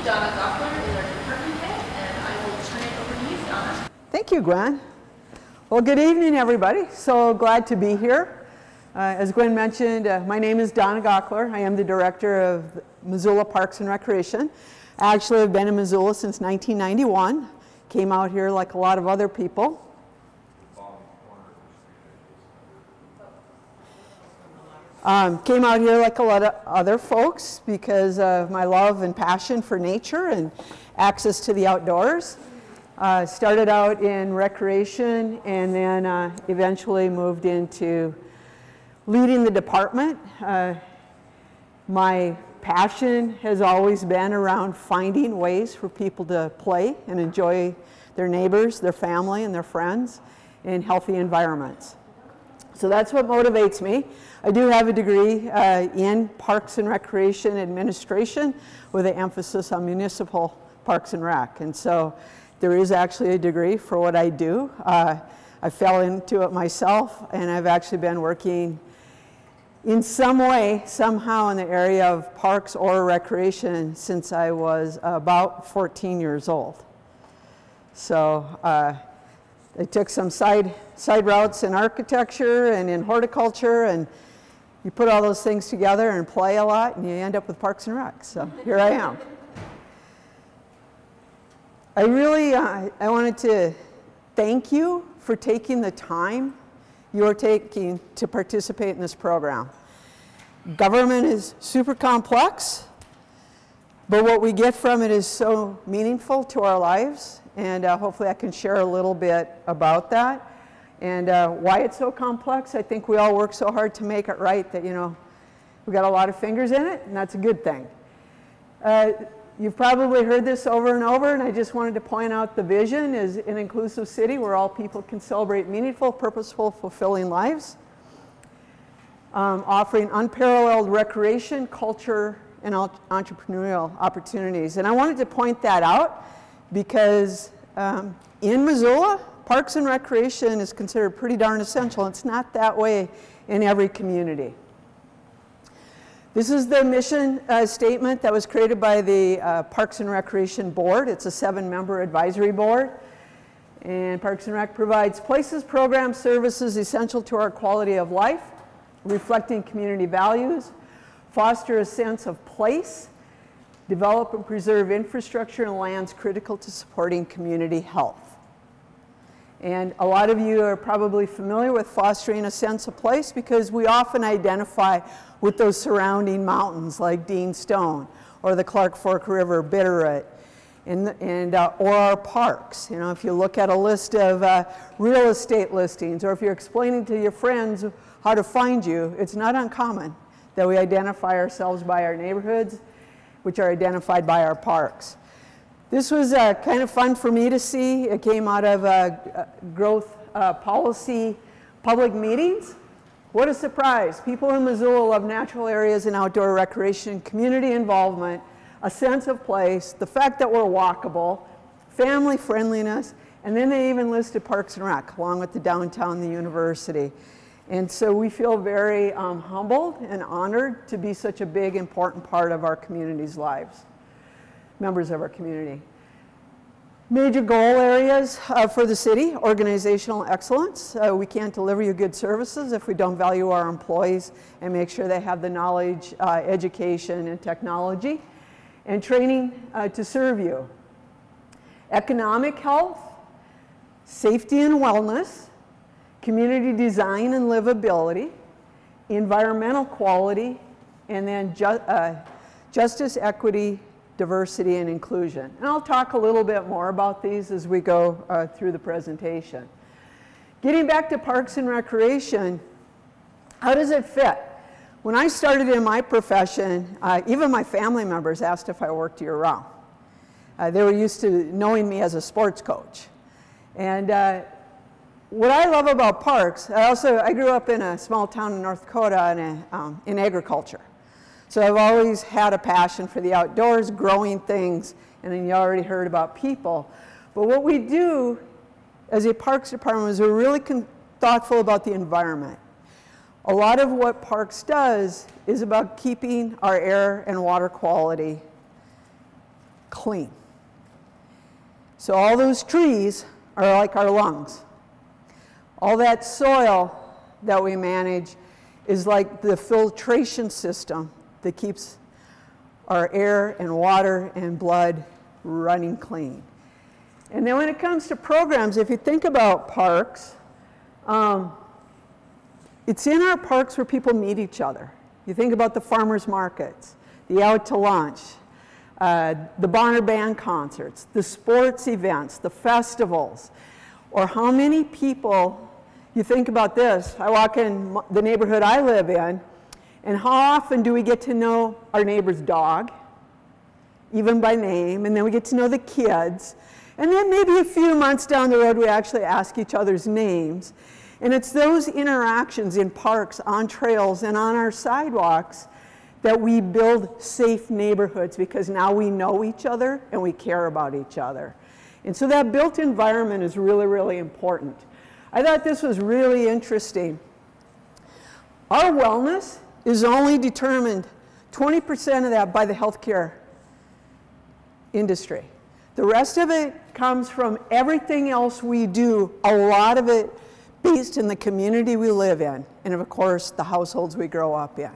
Donna Gaukler is our department head, and I will turn it over to you, Donna. Thank you, Gwen. Well, good evening, everybody. So glad to be here. As Gwen mentioned, my name is Donna Gaukler. I am the director of Missoula Parks and Recreation. I actually have been in Missoula since 1991. Came out here like a lot of other people. Came out here like a lot of other folks because of my love and passion for nature and access to the outdoors. Started out in recreation and then eventually moved into leading the department. My passion has always been around finding ways for people to play and enjoy their neighbors, their family, and their friends in healthy environments. So that's what motivates me. I do have a degree in Parks and Recreation Administration with an emphasis on municipal parks and rec. And so there is actually a degree for what I do. I fell into it myself, and I've actually been working in some way, somehow in the area of parks or recreation since I was about 14 years old. So I took some side routes in architecture and in horticulture, and you put all those things together and play a lot, and you end up with Parks and Rec. So here I am. I wanted to thank you for taking the time you're taking to participate in this program. Government is super complex, but what we get from it is so meaningful to our lives, and hopefully I can share a little bit about that and why it's so complex. I think we all work so hard to make it right that, you know, we got a lot of fingers in it, and that's a good thing. You've probably heard this over and over, and I just wanted to point out the vision is an inclusive city where all people can celebrate meaningful, purposeful, fulfilling lives, offering unparalleled recreation, culture, and entrepreneurial opportunities. And I wanted to point that out because in Missoula, parks and recreation is considered pretty darn essential. It's not that way in every community. This is the mission statement that was created by the Parks and Recreation Board. It's a 7-member advisory board. And Parks and Rec provides places, programs, services essential to our quality of life, reflecting community values, foster a sense of place, develop and preserve infrastructure and lands critical to supporting community health. And a lot of you are probably familiar with fostering a sense of place because we often identify with those surrounding mountains like Dean Stone or the Clark Fork River, Bitterroot, or our parks. You know, if you look at a list of real estate listings, or if you're explaining to your friends how to find you, it's not uncommon that we identify ourselves by our neighborhoods, which are identified by our parks. This was kind of fun for me to see. It came out of growth policy public meetings. What a surprise. People in Missoula love natural areas and outdoor recreation, community involvement, a sense of place, the fact that we're walkable, family friendliness, and then they even listed Parks and Rec along with the downtown, the university. And so we feel very humbled and honored to be such a big, important part of our community's lives, members of our community. Major goal areas for the city: organizational excellence. We can't deliver you good services if we don't value our employees and make sure they have the knowledge, education, and technology, and training to serve you. Economic health, safety and wellness, community design and livability, environmental quality, and then justice, equity, diversity, and inclusion. And I'll talk a little bit more about these as we go through the presentation. Getting back to Parks and Recreation, how does it fit? When I started in my profession, even my family members asked if I worked year-round. They were used to knowing me as a sports coach. And what I love about parks, I grew up in a small town in North Dakota in agriculture. So I've always had a passion for the outdoors, growing things, and then you already heard about people. But what we do as a parks department is we're really thoughtful about the environment. A lot of what parks does is about keeping our air and water quality clean. So all those trees are like our lungs. All that soil that we manage is like the filtration system that keeps our air and water and blood running clean. And then when it comes to programs, if you think about parks, it's in our parks where people meet each other. You think about the farmers markets, the out to lunch, the Bonner Band concerts, the sports events, the festivals, or how many people, you think about this, I walk in the neighborhood I live in, and how often do we get to know our neighbor's dog, even by name, and then we get to know the kids, and then maybe a few months down the road we actually ask each other's names. And it's those interactions in parks, on trails, and on our sidewalks that we build safe neighborhoods, because now we know each other and we care about each other. And so that built environment is really, really important. I thought this was really interesting. Our wellness is only determined 20% of that by the healthcare industry. The rest of it comes from everything else we do, a lot of it based in the community we live in, and of course the households we grow up in.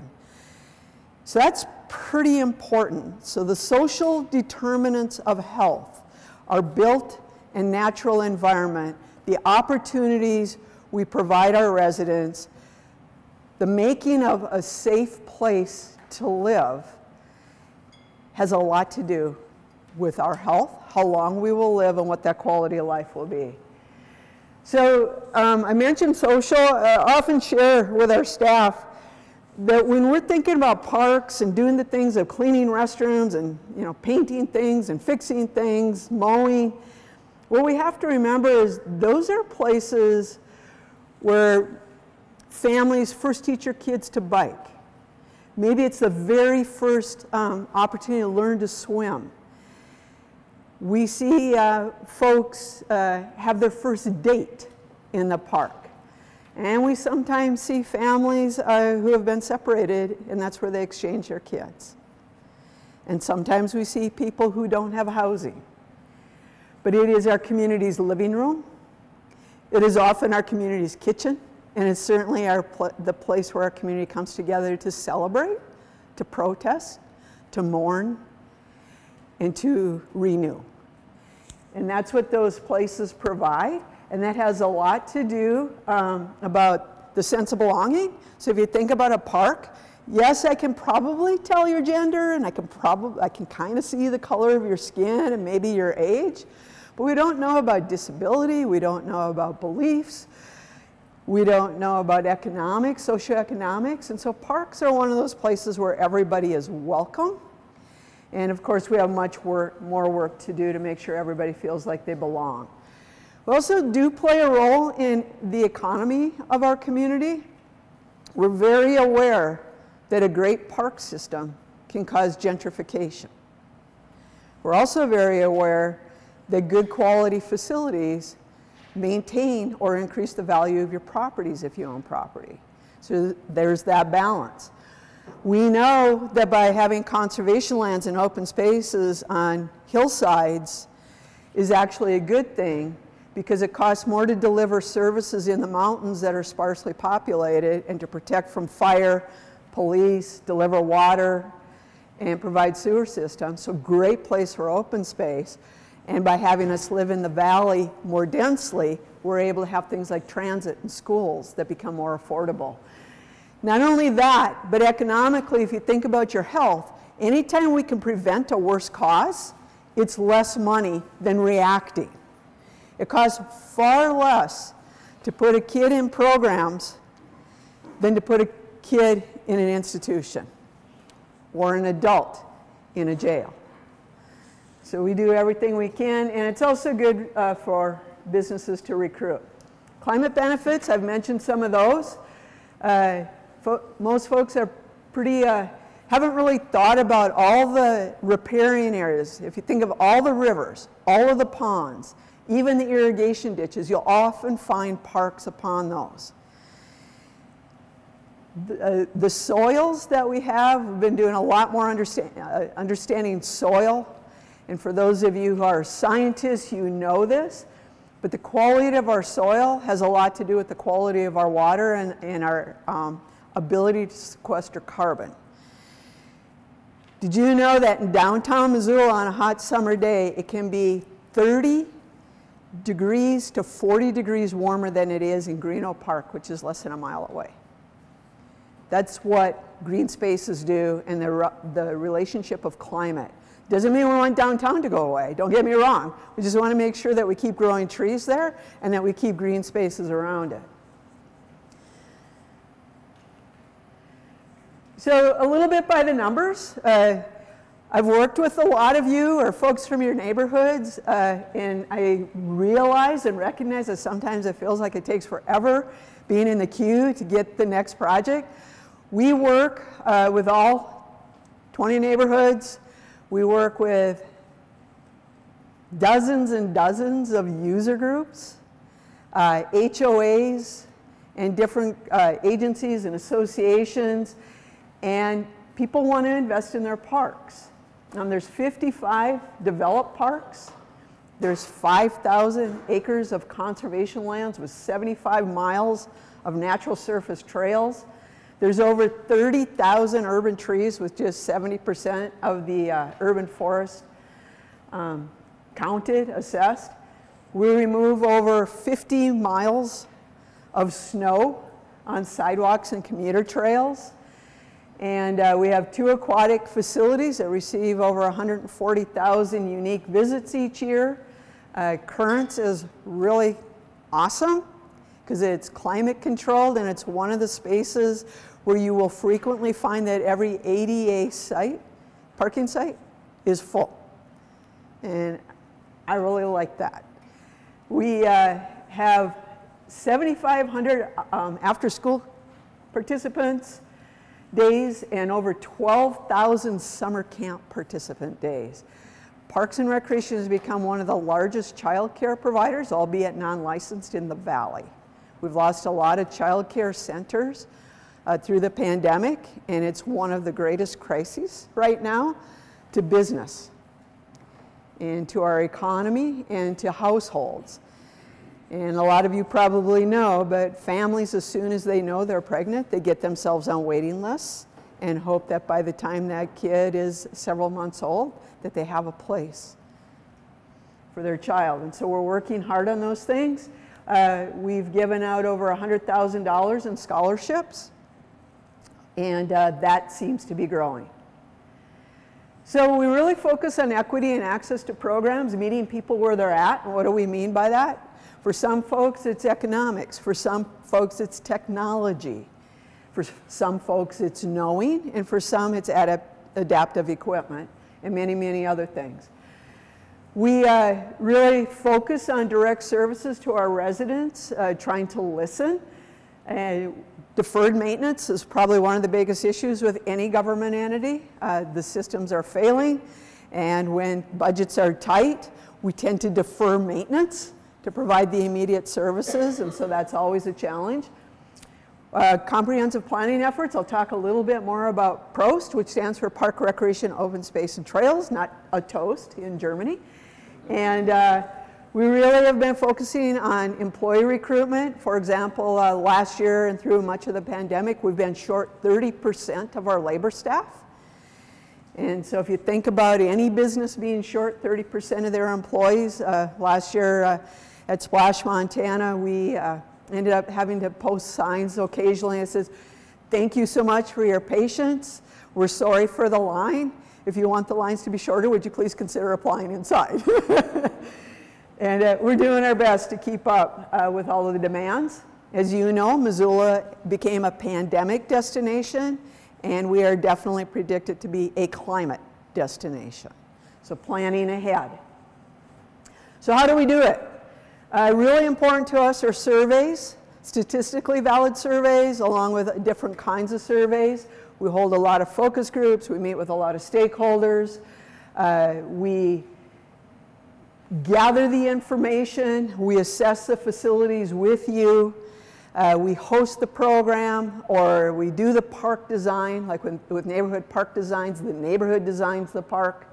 So that's pretty important. So the social determinants of health are built and natural environment, the opportunities we provide our residents, the making of a safe place to live has a lot to do with our health, how long we will live, and what that quality of life will be. So I mentioned social. I often share with our staff that when we're thinking about parks and doing the things of cleaning restrooms and painting things and fixing things, mowing, what we have to remember is those are places where families first teach your kids to bike. Maybe it's the very first opportunity to learn to swim. We see folks have their first date in the park. And we sometimes see families who have been separated, and that's where they exchange their kids. And sometimes we see people who don't have housing. But it is our community's living room. It is often our community's kitchen, and it's certainly the place where our community comes together to celebrate, to protest, to mourn, and to renew. And that's what those places provide, and that has a lot to do about the sense of belonging. So if you think about a park, yes, I can probably tell your gender, and I can kind of see the color of your skin and maybe your age, but we don't know about disability, we don't know about beliefs, we don't know about economics, socioeconomics, and so parks are one of those places where everybody is welcome. And of course, we have much more work to do to make sure everybody feels like they belong. We also do play a role in the economy of our community. We're very aware that a great park system can cause gentrification. We're also very aware that good quality facilities maintain or increase the value of your properties if you own property. So there's that balance. We know that by having conservation lands and open spaces on hillsides is actually a good thing, because it costs more to deliver services in the mountains that are sparsely populated and to protect from fire, police, deliver water, and provide sewer systems. So great place for open space. And by having us live in the valley more densely, we're able to have things like transit and schools that become more affordable. Not only that, but economically, if you think about your health, anytime we can prevent a worse cause, it's less money than reacting. It costs far less to put a kid in programs than to put a kid in an institution or an adult in a jail. So we do everything we can, and it's also good for businesses to recruit. Climate benefits, I've mentioned some of those. Most folks are haven't really thought about all the riparian areas. If you think of all the rivers, all of the ponds, even the irrigation ditches, you'll often find parks upon those. The soils that we have, we've been doing a lot more understanding soil And for those of you who are scientists, you know this, but the quality of our soil has a lot to do with the quality of our water and our ability to sequester carbon. Did you know that in downtown Missoula on a hot summer day, it can be 30 degrees to 40 degrees warmer than it is in Greeno Park, which is less than a mile away? That's what green spaces do and the relationship of climate. Doesn't mean we want downtown to go away, don't get me wrong. We just want to make sure that we keep growing trees there and that we keep green spaces around it. So a little bit by the numbers. I've worked with a lot of you or folks from your neighborhoods, and I realize and recognize that sometimes it feels like it takes forever being in the queue to get the next project. We work with all 20 neighborhoods. We work with dozens and dozens of user groups, HOAs, and different agencies and associations, and people want to invest in their parks. There's 55 developed parks. There's 5,000 acres of conservation lands with 75 miles of natural surface trails. There's over 30,000 urban trees with just 70% of the urban forest counted, assessed. We remove over 50 miles of snow on sidewalks and commuter trails. And we have 2 aquatic facilities that receive over 140,000 unique visits each year. Currents is really awesome because it's climate controlled, and it's one of the spaces where you will frequently find that every ADA site, parking site, is full. And I really like that. We have 7,500 after-school participants days and over 12,000 summer camp participant days. Parks and Recreation has become one of the largest child care providers, albeit non-licensed, in the Valley. We've lost a lot of child care centers through the pandemic, and it's one of the greatest crises right now to business and to our economy and to households. And a lot of you probably know, but families, as soon as they know they're pregnant, they get themselves on waiting lists and hope that by the time that kid is several months old, that they have a place for their child. And so we're working hard on those things. We've given out over $100,000 in scholarships, and that seems to be growing. So we really focus on equity and access to programs, meeting people where they're at. And what do we mean by that? For some folks, it's economics. For some folks, it's technology. For some folks, it's knowing. And for some, it's adaptive equipment and many, many other things. We really focus on direct services to our residents, trying to listen. Deferred maintenance is probably one of the biggest issues with any government entity. The systems are failing, and when budgets are tight, we tend to defer maintenance to provide the immediate services, and so that's always a challenge. Comprehensive planning efforts, I'll talk a little bit more about PROST, which stands for Park, Recreation, Open Space, and Trails, not a toast in Germany. And we really have been focusing on employee recruitment. For example, last year and through much of the pandemic, we've been short 30% of our labor staff. And so if you think about any business being short 30% of their employees, last year at Splash, Montana, we ended up having to post signs occasionally that says, "Thank you so much for your patience. We're sorry for the line. If you want the lines to be shorter, would you please consider applying inside?" And we're doing our best to keep up with all of the demands. As you know, Missoula became a pandemic destination, and we are definitely predicted to be a climate destination. So planning ahead. So how do we do it? Really important to us are surveys, statistically valid surveys, along with different kinds of surveys. We hold a lot of focus groups. We meet with a lot of stakeholders. We gather the information. We assess the facilities with you. We host the program, or we do the park design, like with neighborhood park designs, the neighborhood designs the park.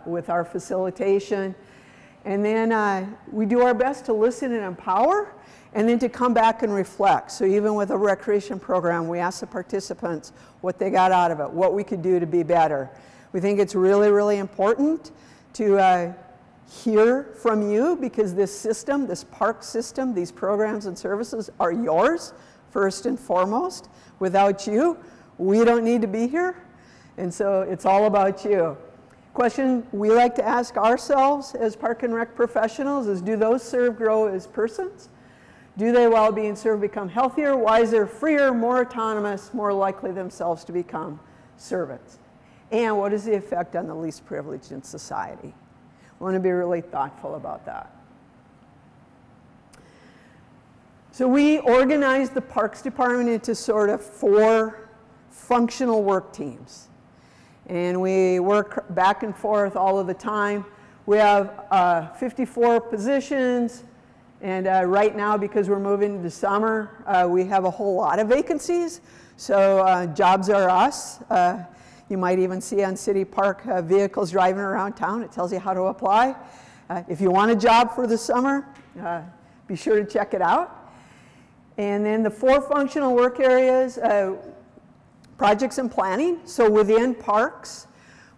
with our facilitation. And then we do our best to listen and empower, and then to come back and reflect. So even with a recreation program, we ask the participants what they got out of it, what we could do to be better. We think it's really, really important to hear from you, because this system, this park system, these programs and services are yours, first and foremost. Without you, we don't need to be here. And so it's all about you. Question we like to ask ourselves as Park and Rec professionals is, do those served grow as persons? Do they, while being served, become healthier, wiser, freer, more autonomous, more likely themselves to become servants? And what is the effect on the least privileged in society? We want to be really thoughtful about that. So we organized the Parks Department into sort of 4 functional work teams. And we work back and forth all of the time. We have 54 positions. And right now, because we're moving into summer, we have a whole lot of vacancies. So jobs are us. You might even see on city park vehicles driving around town. It tells you how to apply. If you want a job for the summer, be sure to check it out. And then the 4 functional work areas, projects and planning. So within parks,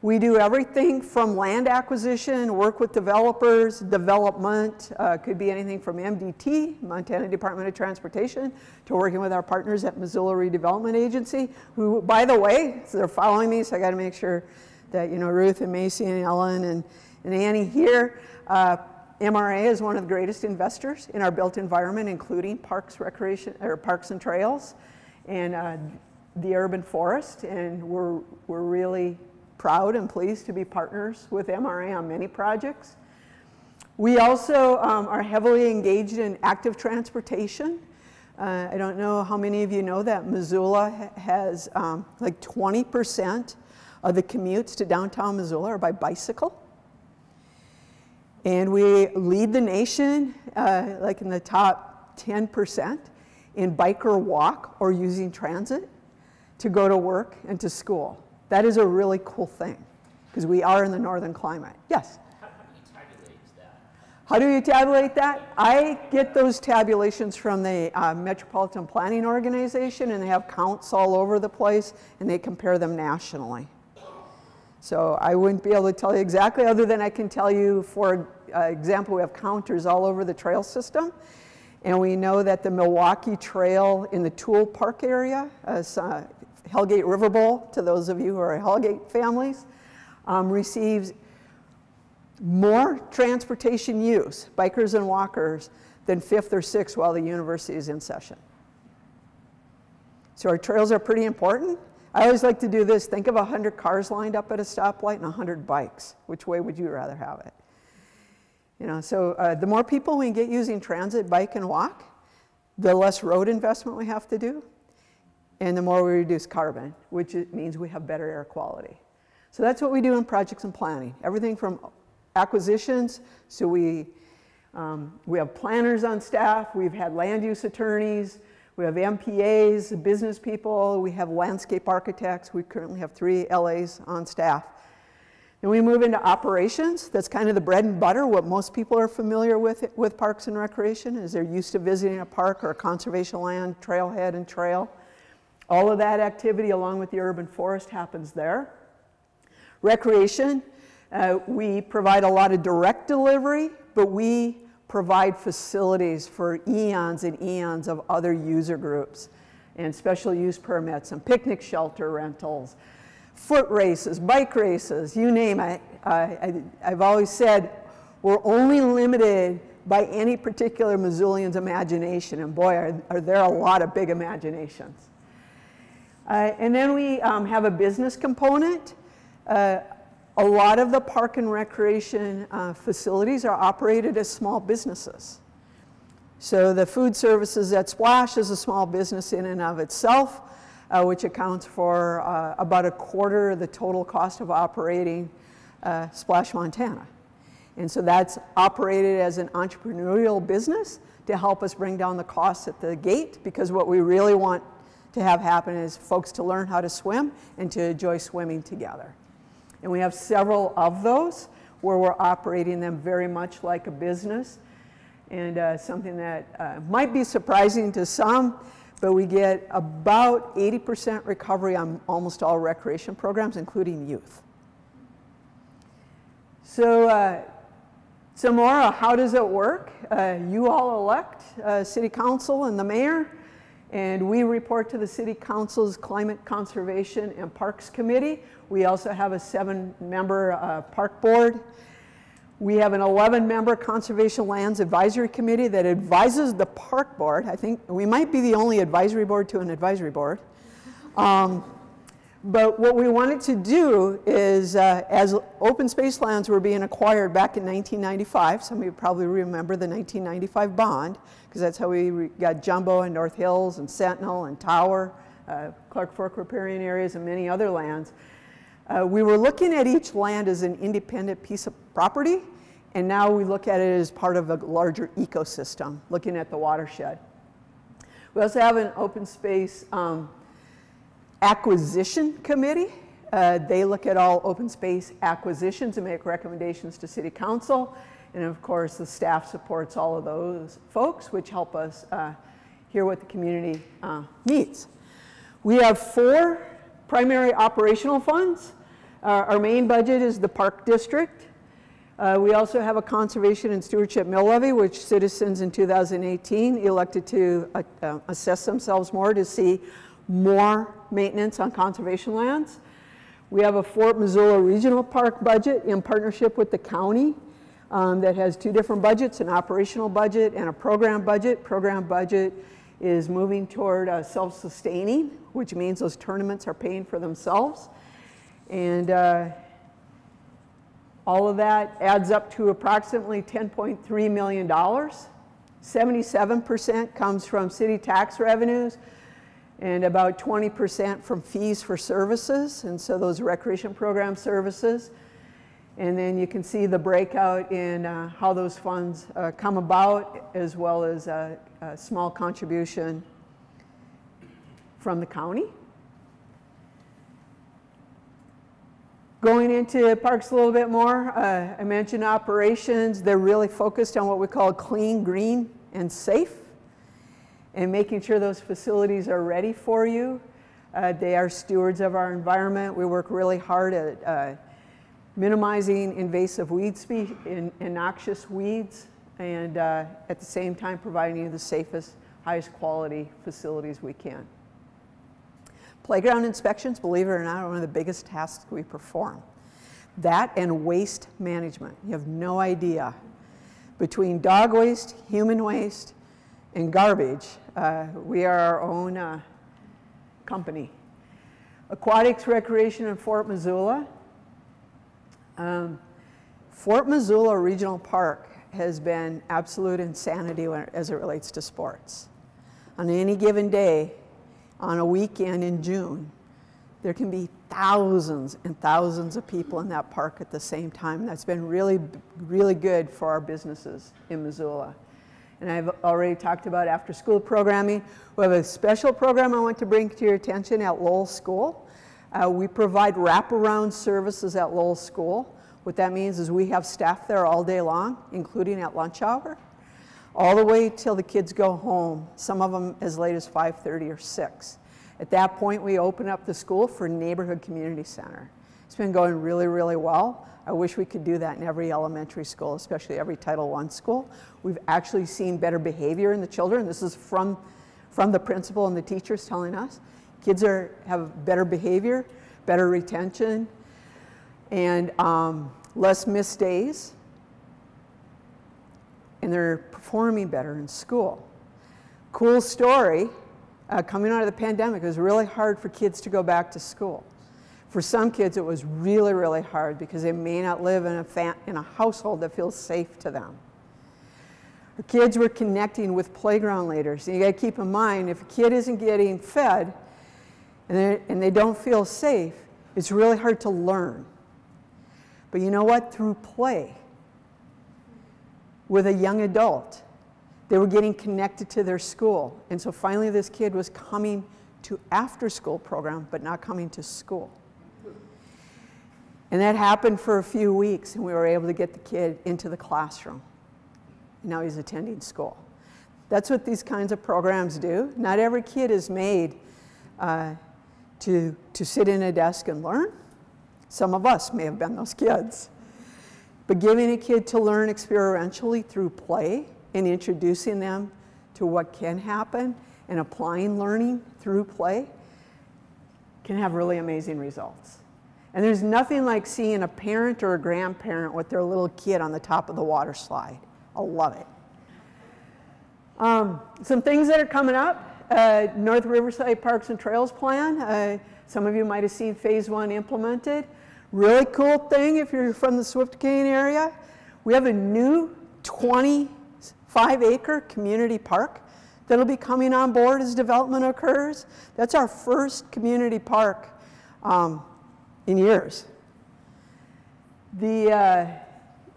we do everything from land acquisition, work with developers, development, could be anything from MDT, Montana Department of Transportation, to working with our partners at Missoula Redevelopment Agency, who, by the way, so they're following me, so I got to make sure that, you know, Ruth and Macy and Ellen and Annie here. MRA is one of the greatest investors in our built environment, including parks, recreation, or parks and trails, and the urban forest, and we're really proud and pleased to be partners with MRA on many projects. We also are heavily engaged in active transportation. I don't know how many of you know that Missoula has like 20% of the commutes to downtown Missoula are by bicycle. And we lead the nation, like in the top 10% in bike or walk or using transit to go to work and to school. That is a really cool thing, because we are in the northern climate. Yes? How do you tabulate that? How do you tabulate that? I get those tabulations from the Metropolitan Planning Organization, and they have counts all over the place, and they compare them nationally. So I wouldn't be able to tell you exactly, other than I can tell you, for example, we have counters all over the trail system. And we know that the Milwaukee Trail in the Toole Park area, Hellgate River Bowl, to those of you who are Hellgate families, receives more transportation use, bikers and walkers, than 5th or 6th while the university is in session. So our trails are pretty important. I always like to do this. Think of 100 cars lined up at a stoplight and 100 bikes. Which way would you rather have it? You know, so the more people we can get using transit, bike, and walk, the less road investment we have to do, and the more we reduce carbon, which means we have better air quality. So that's what we do in projects and planning. Everything from acquisitions, so we have planners on staff, we've had land use attorneys, we have MPAs, business people, we have landscape architects. We currently have 3 LAs on staff. Then we move into operations. That's kind of the bread and butter, what most people are familiar with parks and recreation, is they're used to visiting a park or a conservation land, trailhead and trail. All of that activity, along with the urban forest, happens there. Recreation, we provide a lot of direct delivery, but we provide facilities for eons and eons of other user groups, and special use permits and picnic shelter rentals, foot races, bike races, you name it. I've always said we're only limited by any particular Missoulian's imagination, and boy, are there a lot of big imaginations. And then we have a business component. A lot of the park and recreation facilities are operated as small businesses. So the food services at Splash is a small business in and of itself, which accounts for about 1/4 of the total cost of operating Splash Montana. And so that's operated as an entrepreneurial business to help us bring down the costs at the gate, because what we really want to have happen is folks to learn how to swim and to enjoy swimming together. And we have several of those where we're operating them very much like a business. And something that might be surprising to some, but we get about 80% recovery on almost all recreation programs, including youth. So some more, how does it work? You all elect City Council and the mayor, and we report to the City Council's Climate Conservation and Parks Committee. We also have a 7-member park board. We have an 11-member Conservation Lands Advisory Committee that advises the park board. I think we might be the only advisory board to an advisory board. But what we wanted to do is, as open space lands were being acquired back in 1995, some of you probably remember the 1995 bond, because that's how we got Jumbo and North Hills and Sentinel and Tower, Clark Fork riparian areas, and many other lands. We were looking at each land as an independent piece of property, and now we look at it as part of a larger ecosystem, looking at the watershed. We also have an open space acquisition committee. They look at all open space acquisitions and make recommendations to City Council. And of course, the staff supports all of those folks, which help us hear what the community needs. We have 4 primary operational funds. Our main budget is the Park District. We also have a Conservation and Stewardship Mill Levy, which citizens in 2018 elected to assess themselves more to see more maintenance on conservation lands. We have a Fort Missoula Regional Park budget in partnership with the county that has 2 different budgets, an operational budget and a program budget. Program budget is moving toward self-sustaining, which means those tournaments are paying for themselves. And all of that adds up to approximately $10.3 million. 77% comes from city tax revenues and about 20% from fees for services, and so those recreation program services. And then you can see the breakout in how those funds come about, as well as a small contribution from the county. Going into parks a little bit more, I mentioned operations. They're really focused on what we call clean, green, and safe, and making sure those facilities are ready for you. They are stewards of our environment. We work really hard at minimizing invasive weed species and noxious weeds, and at the same time providing you the safest, highest quality facilities we can. Playground inspections, believe it or not, are one of the biggest tasks we perform. That and waste management. You have no idea. Between dog waste, human waste, and garbage, we are our own company. Aquatics Recreation in Fort Missoula. Fort Missoula Regional Park has been absolute insanity as it relates to sports. On any given day, on a weekend in June, there can be thousands and thousands of people in that park at the same time. That's been really, really good for our businesses in Missoula. And I've already talked about after-school programming. We have a special program I want to bring to your attention at Lowell School. We provide wraparound services at Lowell School. What that means is we have staff there all day long, including at lunch hour, all the way till the kids go home, some of them as late as 5:30 or 6. At that point, we open up the school for neighborhood community center. It's been going really, really well. I wish we could do that in every elementary school, especially every Title I school. We've actually seen better behavior in the children. This is from the principal and the teachers telling us. Kids have better behavior, better retention, and less missed days. And they're performing better in school. Cool story, coming out of the pandemic, it was really hard for kids to go back to school. For some kids, it was really, really hard because they may not live in a household that feels safe to them. The kids were connecting with playground leaders. And you gotta keep in mind, if a kid isn't getting fed and they don't feel safe, it's really hard to learn. But you know what? Through play, with a young adult, they were getting connected to their school. And so finally this kid was coming to after-school program, but not coming to school. And that happened for a few weeks, and we were able to get the kid into the classroom. Now he's attending school. That's what these kinds of programs do. Not every kid is made to sit in a desk and learn. Some of us may have been those kids. But giving a kid to learn experientially through play and introducing them to what can happen and applying learning through play can have really amazing results. And there's nothing like seeing a parent or a grandparent with their little kid on the top of the water slide. I love it. Some things that are coming up. North Riverside Parks and Trails Plan. Some of you might have seen phase 1 implemented. Really cool thing if you're from the Swift Cane area. We have a new 25-acre community park that'll be coming on board as development occurs. That's our first community park in years.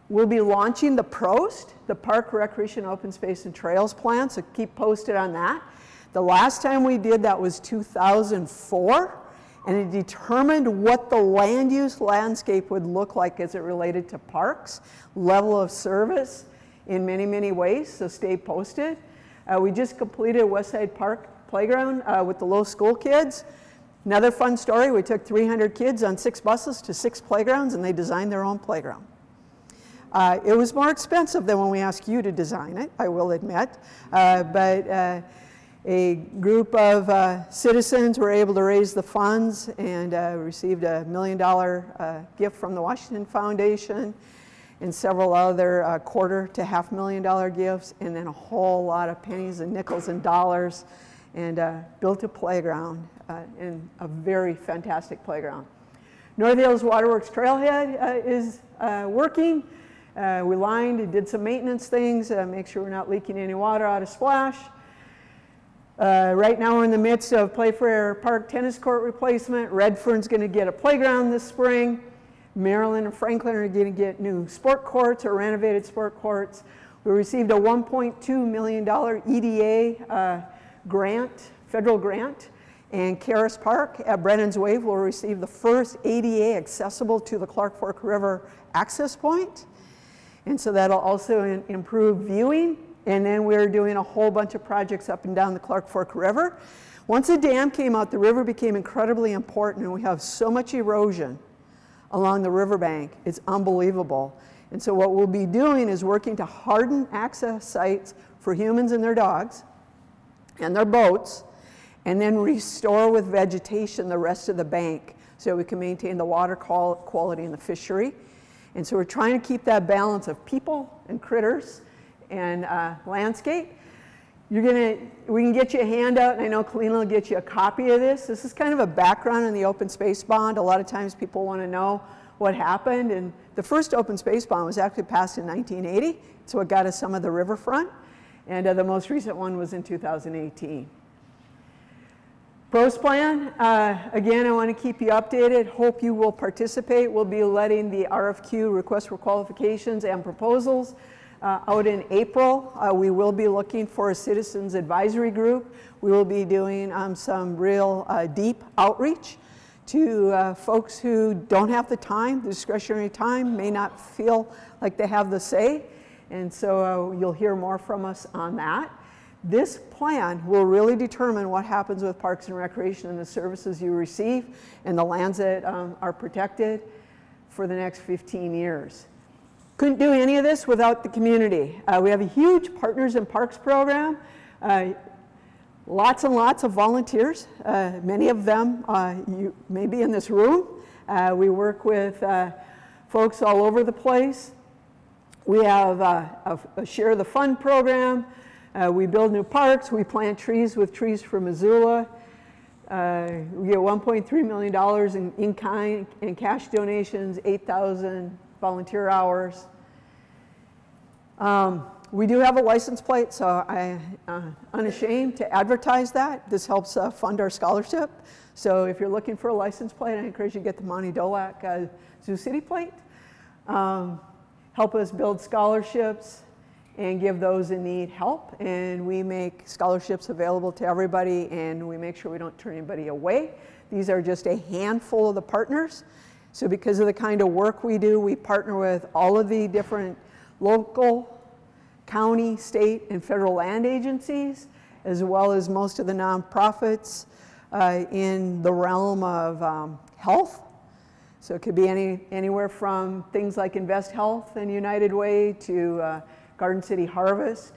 We'll be launching the PROST, the Park Recreation Open Space and Trails Plan, so keep posted on that. The last time we did that was 2004, and it determined what the land use landscape would look like as it related to parks, level of service in many, many ways, so stay posted. We just completed Westside Park Playground with the low school kids. Another fun story, we took 300 kids on 6 buses to 6 playgrounds, and they designed their own playground. It was more expensive than when we asked you to design it, I will admit, but a group of citizens were able to raise the funds and received a $1 million gift from the Washington Foundation and several other quarter to $500,000 gifts, and then a whole lot of pennies and nickels and dollars, and built a playground, and a very fantastic playground. North Hills Waterworks Trailhead is working. We lined and did some maintenance things, make sure we're not leaking any water out of splash. Right now we're in the midst of Playfair Park tennis court replacement. Redfern's going to get a playground this spring. Maryland and Franklin are going to get new sport courts or renovated sport courts. We received a $1.2 million EDA grant, federal grant, and Karis Park at Brennan's Wave will receive the first ADA accessible to the Clark Fork River access point. And so that'll also improve viewing. And then we're doing a whole bunch of projects up and down the Clark Fork River. Once the dam came out, the river became incredibly important, and we have so much erosion along the riverbank. It's unbelievable. And so what we'll be doing is working to harden access sites for humans and their dogs and their boats, and then restore with vegetation the rest of the bank so we can maintain the water quality in the fishery. And so we're trying to keep that balance of people and critters and landscape. We can get you a handout, and I know Colleen will get you a copy of this. This is kind of a background in the open space bond. A lot of times people want to know what happened, and the first open space bond was actually passed in 1980. It's what got us some of the riverfront, and the most recent one was in 2018. PROS plan, again, I want to keep you updated. Hope you will participate. We'll be letting the RFQ, request for qualifications and proposals, out in April. We will be looking for a citizens advisory group. We will be doing some real deep outreach to folks who don't have the time, the discretionary time, may not feel like they have the say. And so you'll hear more from us on that. This plan will really determine what happens with Parks and Recreation and the services you receive and the lands that are protected for the next 15 years. Couldn't do any of this without the community. We have a huge Partners in Parks program. Lots and lots of volunteers. Many of them you may be in this room. We work with folks all over the place. We have a Share the Fun program. We build new parks. We plant trees with Trees for Missoula. We get $1.3 million in kind and cash donations, 8,000 volunteer hours. We do have a license plate, so I'm unashamed to advertise that. This helps fund our scholarship. So if you're looking for a license plate, I encourage you to get the Monty Dolak Zoo City plate. Help us build scholarships and give those in need help. And we make scholarships available to everybody, and we make sure we don't turn anybody away. These are just a handful of the partners. So because of the kind of work we do, we partner with all of the different local, county, state, and federal land agencies, as well as most of the nonprofits in the realm of health. So it could be anywhere from things like Invest Health and United Way to Garden City Harvest.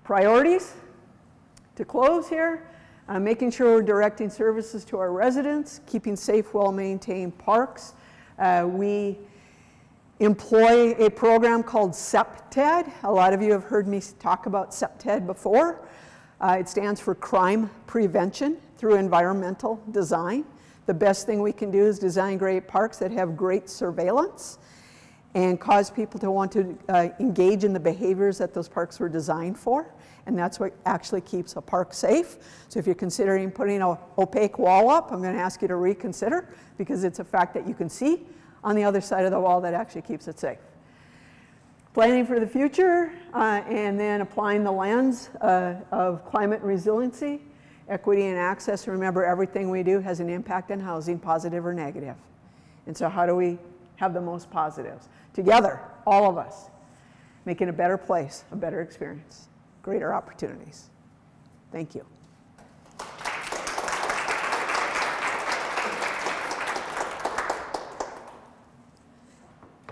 Priorities to close here, making sure we're directing services to our residents, keeping safe, well-maintained parks. We employ a program called CEPTED. A lot of you have heard me talk about CEPTED before. It stands for Crime Prevention through Environmental Design. The best thing we can do is design great parks that have great surveillance and cause people to want to engage in the behaviors that those parks were designed for. And that's what actually keeps a park safe. So if you're considering putting an opaque wall up, I'm going to ask you to reconsider, because it's a fact that you can see on the other side of the wall that actually keeps it safe. Planning for the future, and then applying the lens of climate resiliency, equity and access. Remember, everything we do has an impact on housing, positive or negative. And so how do we have the most positives? Together, all of us, making a better place, a better experience, greater opportunities. Thank you.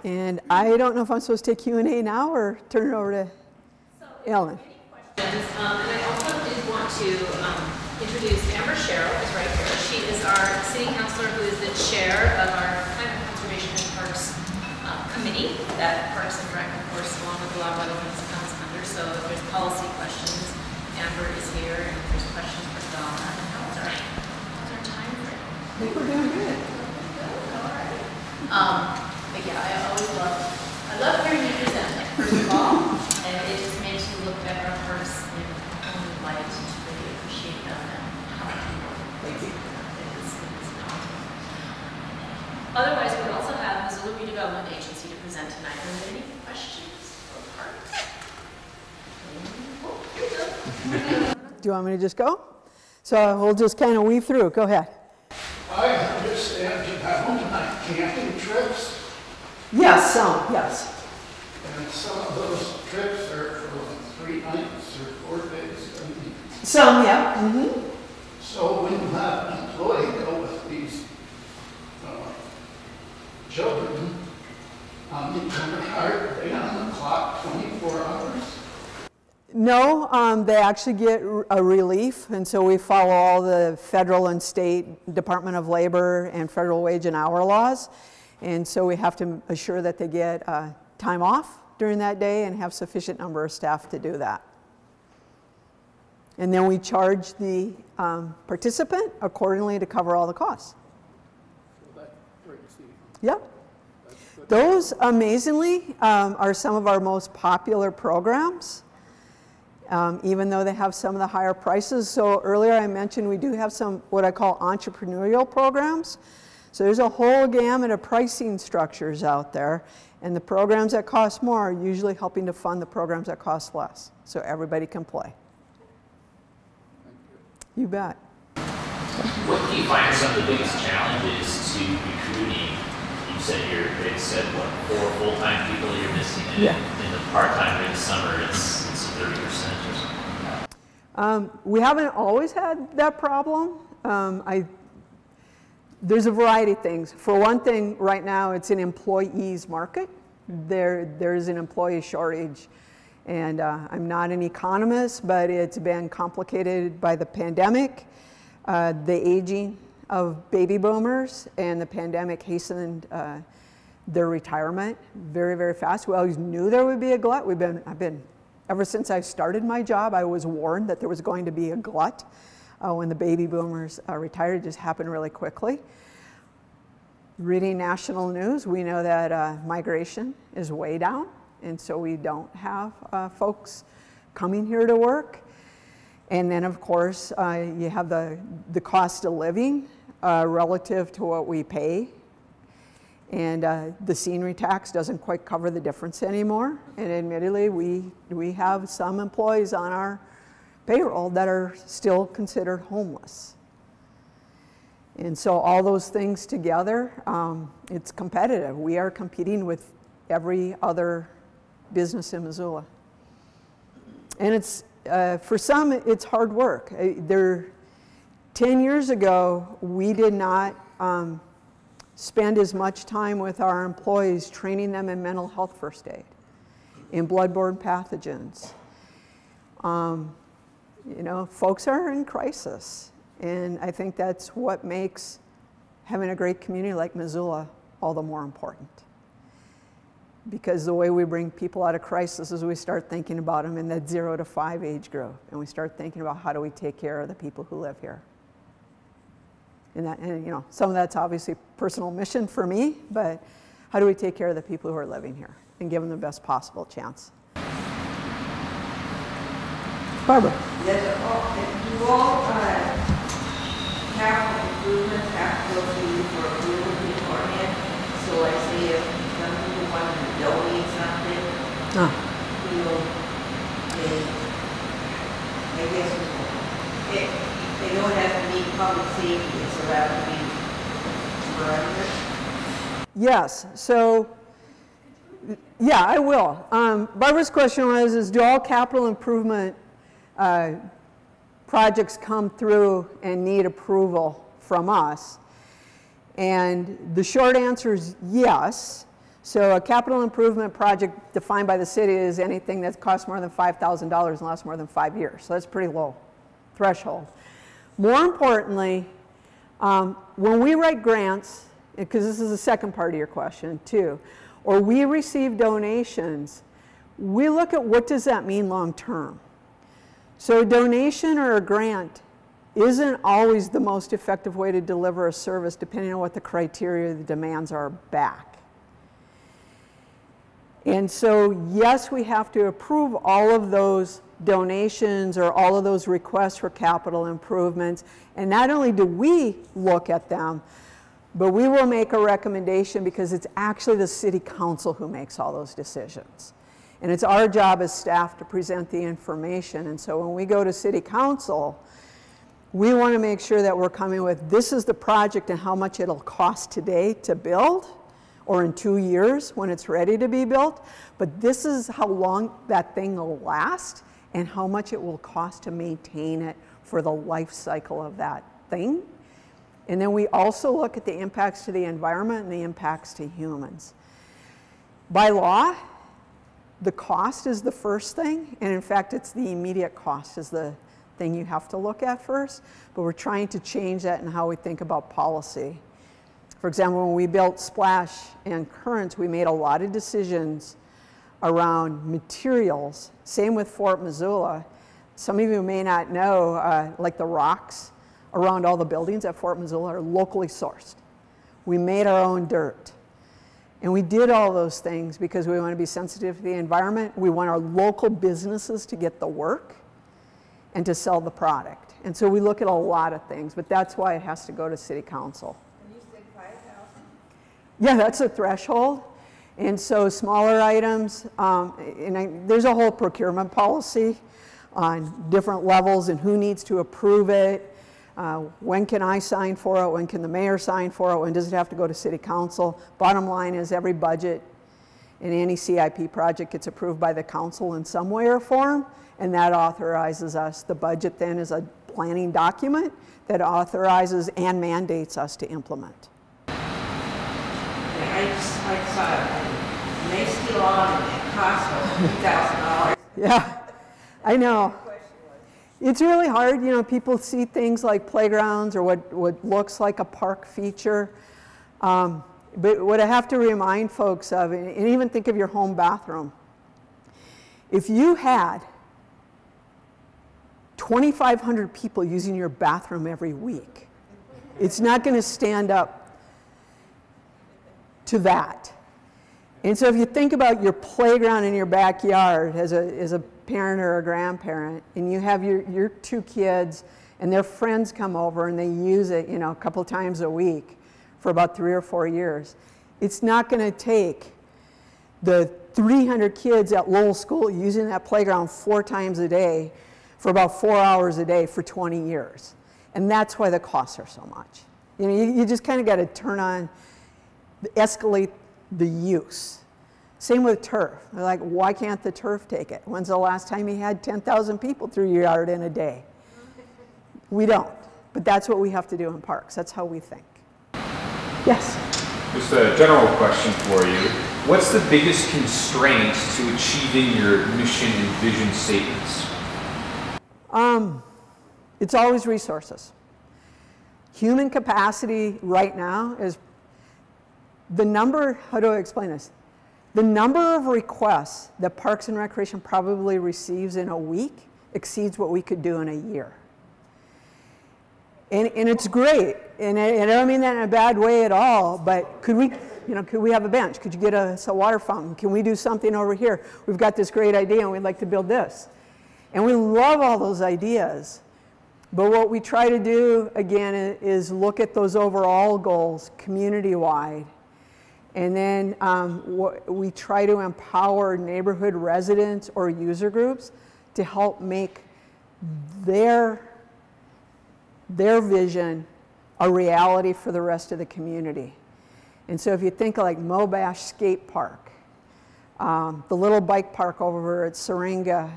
And I don't know if I'm supposed to take Q&A now or turn it over to Ellen. Questions, and I also did want to introduce Amber Sherrill is right here. She is our city councilor who is the chair of our Climate Conservation and Parks Committee that Parks and Rec, of course, along with a lot of other things, comes under. So if there's policy questions, Amber is here, and if there's questions for Donna, and how's our time frame? I think we're doing good. All right. But yeah, I love hearing you present, like, first of all, and it just makes you look at our parks in a new light to really appreciate them and how it is not. Otherwise, we also have Missoula Redevelopment Agency to present tonight. Are there any questions for parks? Oh, here you go. Do you want me to just go? So we'll just kind of weave through. Go ahead. I understand you have on camping trips, Yes, some, yes. and some of those trips are for like 3 nights or 4 days. Some, yeah. Mm-hmm. So when you have an employee go with these children, you come are they on the clock 24 hours? No, they actually get a relief, and so we follow all the federal and state Department of Labor and federal wage and hour laws, and so we have to assure that they get time off during that day and have sufficient number of staff to do that. And then we charge the participant accordingly to cover all the costs. So that's great to see. Yeah. Those, amazingly, are some of our most popular programs. Even though they have some of the higher prices. So earlier I mentioned we do have some what I call entrepreneurial programs. So there's a whole gamut of pricing structures out there, and the programs that cost more are usually helping to fund the programs that cost less, so everybody can play. Thank you. You bet. What do you find are some of the biggest challenges to recruiting? You said it said what, 4 full-time people you're missing, and in the part-time during the summer it's 30% or something. We haven't always had that problem. There's a variety of things. For one thing, right now it's an employees market. There's an employee shortage, and I'm not an economist, but it's been complicated by the pandemic, the aging of baby boomers, and the pandemic hastened their retirement very, very fast. We always knew there would be a glut. Ever since I started my job, I was warned that there was going to be a glut when the baby boomers retired. It just happened really quickly. Reading national news, we know that migration is way down, and so we don't have folks coming here to work. And then, of course, you have the cost of living relative to what we pay. And the scenery tax doesn't quite cover the difference anymore. And admittedly, we have some employees on our payroll that are still considered homeless. And so all those things together, it's competitive. We are competing with every other business in Missoula. And it's, for some, it's hard work. 10 years ago, we did not spend as much time with our employees training them in mental health first aid, in bloodborne pathogens. You know, folks are in crisis. And I think that's what makes having a great community like Missoula all the more important. Because the way we bring people out of crisis is we start thinking about them in that 0 to 5 age group. And we start thinking about how do we take care of the people who live here. And you know, some of that's obviously personal mission for me, but how do we take care of the people who are living here and give them the best possible chance? Barbara. Do all capital improvements have to go to you for approval beforehand? So like say if some people wanted to donate something, you know, I guess they don't have to meet public safety, so that would be forever. Yes, so yeah, I will. Barbara's question was, do all capital improvement projects come through and need approval from us? And the short answer is yes. So a capital improvement project defined by the city is anything that costs more than $5,000 and lasts more than 5 years. So that's pretty low threshold. More importantly, when we write grants, because this is the second part of your question too, or we receive donations, we look at what does that mean long term. So a donation or a grant isn't always the most effective way to deliver a service depending on what the criteria, the demands are back. And so yes, we have to approve all of those donations or all of those requests for capital improvements. And not only do we look at them, but we will make a recommendation because it's actually the city council who makes all those decisions. And it's our job as staff to present the information. And so when we go to city council, we want to make sure that we're coming with, this is the project and how much it'll cost today to build, or in 2 years when it's ready to be built. But this is how long that thing will last and how much it will cost to maintain it for the life cycle of that thing. And then we also look at the impacts to the environment and the impacts to humans. By law, the cost is the first thing, and in fact, it's the immediate cost is the thing you have to look at first, but we're trying to change that in how we think about policy. For example, when we built Splash and Currents, we made a lot of decisions around materials. Same with Fort Missoula. Some of you may not know, like the rocks around all the buildings at Fort Missoula are locally sourced. We made our own dirt. And we did all those things because we want to be sensitive to the environment. We want our local businesses to get the work and to sell the product. And so we look at a lot of things, but that's why it has to go to city council. And you said 5,000? Yeah, that's a threshold. And so smaller items, there's a whole procurement policy on different levels and who needs to approve it. When can I sign for it? When can the mayor sign for it? When does it have to go to city council? Bottom line is every budget in any CIP project gets approved by the council in some way or form, and that authorizes us. The budget then is a planning document that authorizes and mandates us to implement. I saw it, and they steal on and it costs $2,000. Yeah, I know. It's really hard, you know, people see things like playgrounds or what looks like a park feature. But what I have to remind folks of, and even think of your home bathroom. If you had 2,500 people using your bathroom every week, it's not going to stand up to that. And so if you think about your playground in your backyard as a parent or a grandparent, and you have your 2 kids and their friends come over and they use it, you know, a couple times a week for about 3 or 4 years, it's not going to take the 300 kids at Lowell School using that playground 4 times a day for about 4 hours a day for 20 years. And that's why the costs are so much. You know, you just kind of got to escalate the use. Same with turf. They're like, why can't the turf take it? When's the last time you had 10,000 people through your yard in a day? We don't. But that's what we have to do in parks. That's how we think. Yes? Just a general question for you. What's the biggest constraint to achieving your mission and vision statements? It's always resources. Human capacity right now is the number, how do I explain this? The number of requests that Parks and Recreation probably receives in a week exceeds what we could do in a year. And it's great, and I don't mean that in a bad way at all, but could we have a bench? Could you get us a water fountain? Can we do something over here? We've got this great idea and we'd like to build this. And we love all those ideas. But what we try to do, again, is look at those overall goals, community-wide. And then we try to empower neighborhood residents or user groups to help make their vision a reality for the rest of the community. And so if you think of like Mobash Skate Park, the little bike park over at Syringa,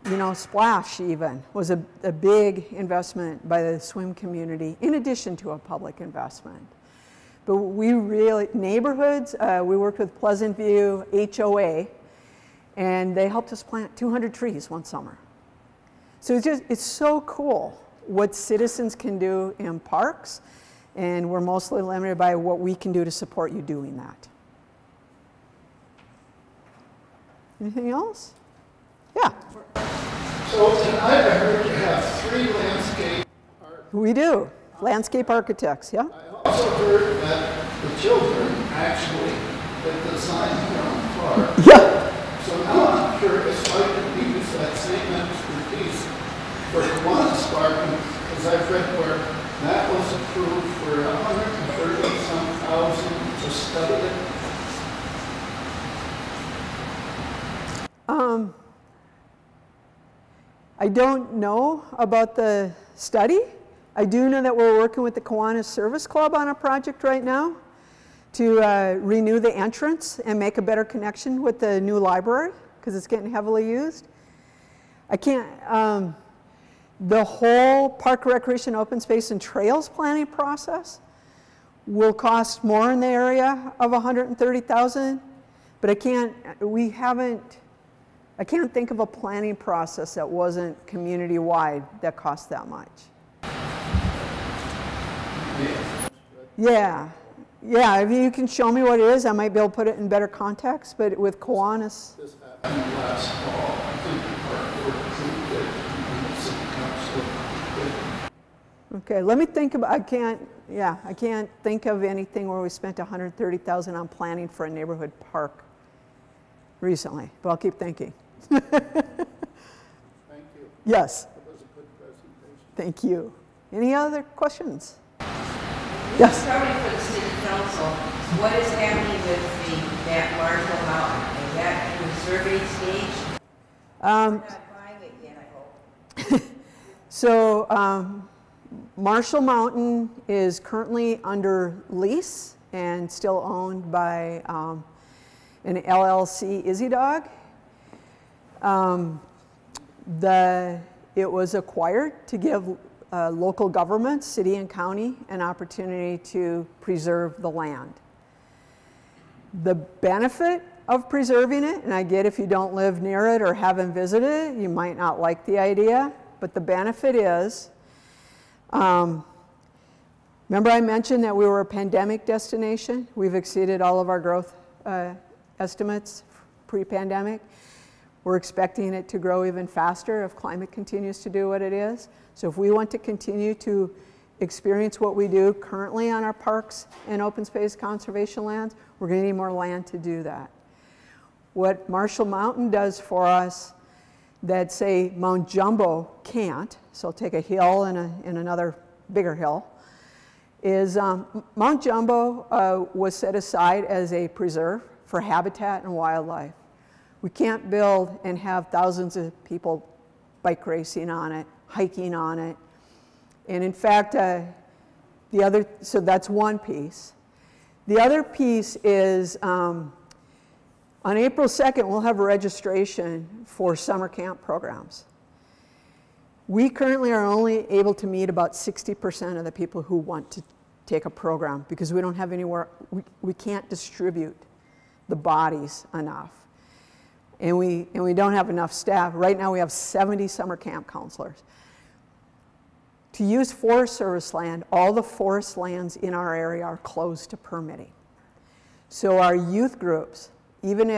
you know, Splash even was a big investment by the swim community in addition to a public investment. But we really, neighborhoods, we worked with Pleasant View HOA, and they helped us plant 200 trees one summer. So it's so cool what citizens can do in parks, and we're mostly limited by what we can do to support you doing that. Anything else? Yeah. So tonight I heard you have 3 landscape architects. We do. Landscape architects, yeah. I also heard that the children actually that designed their own park. Yeah. So now I'm curious if I could use that same expertise for Kiwanis Park, because I've read where that was approved for $130,000 to study it. I don't know about the study. I do know that we're working with the Kiwanis Service Club on a project right now to renew the entrance and make a better connection with the new library because it's getting heavily used. I can't, the whole park, recreation, open space, and trails planning process will cost more in the area of $130,000, but I can't think of a planning process that wasn't community-wide that cost that much. Yeah, if you can show me what it is, I might be able to put it in better context, but with Kiwanis. This happened last fall. I think the park board approved it, and the city council did. Okay, let me think about, I can't think of anything where we spent $130,000 on planning for a neighborhood park recently, but I'll keep thinking. Thank you. Yes. That was a good presentation. Thank you. Any other questions? Yes. Probably for the city council, what is happening with that Marshall Mountain? Is that in the survey stage? Not buying it yet, I hope. So Marshall Mountain is currently under lease and still owned by an LLC Izzy Dog. It was acquired to give local governments, city and county, an opportunity to preserve the land. The benefit of preserving it, and I get if you don't live near it or haven't visited it, you might not like the idea, but the benefit is, remember I mentioned that we were a pandemic destination? We've exceeded all of our growth estimates pre-pandemic. We're expecting it to grow even faster if climate continues to do what it is. So if we want to continue to experience what we do currently on our parks and open space conservation lands, we're going to need more land to do that. What Marshall Mountain does for us that, say, Mount Jumbo can't, so take a hill and another bigger hill, is Mount Jumbo was set aside as a preserve for habitat and wildlife. We can't build and have thousands of people bike racing on it, hiking on it. And in fact, so that's one piece. The other piece is on April 2nd, we'll have a registration for summer camp programs. We currently are only able to meet about 60% of the people who want to take a program because we don't have anywhere, we can't distribute the bodies enough. And we don't have enough staff. Right now we have 70 summer camp counselors. To use Forest Service land, all the forest lands in our area are closed to permitting. So our youth groups, even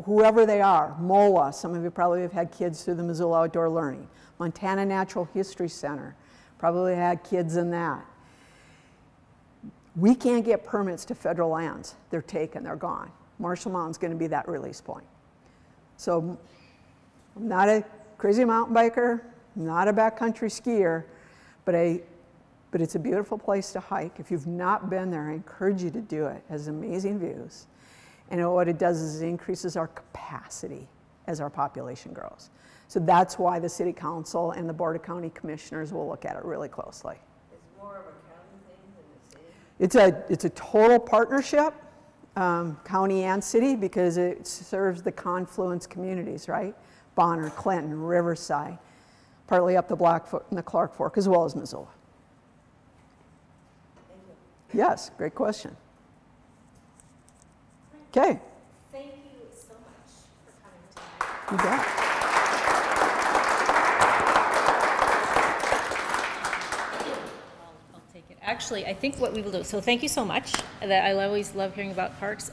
whoever they are, MOLA, some of you probably have had kids through the Missoula Outdoor Learning, Montana Natural History Center, probably had kids in that. We can't get permits to federal lands. They're taken, they're gone. Marshall Mountain's going to be that release point. So I'm not a crazy mountain biker, not a backcountry skier, but it's a beautiful place to hike. If you've not been there, I encourage you to do it. It has amazing views. And what it does is it increases our capacity as our population grows. So that's why the City Council and the Board of County Commissioners will look at it really closely. It's more of a county thing than the city? It's a total partnership, county and city, because it serves the confluence communities, right? Bonner, Clinton, Riverside, partly up the Blackfoot and the Clark Fork, as well as Missoula. Thank you. Yes, great question. Okay. Thank you so much for coming tonight. You bet. I'll take it. Actually, I think what we will do, so thank you so much. I always love hearing about parks.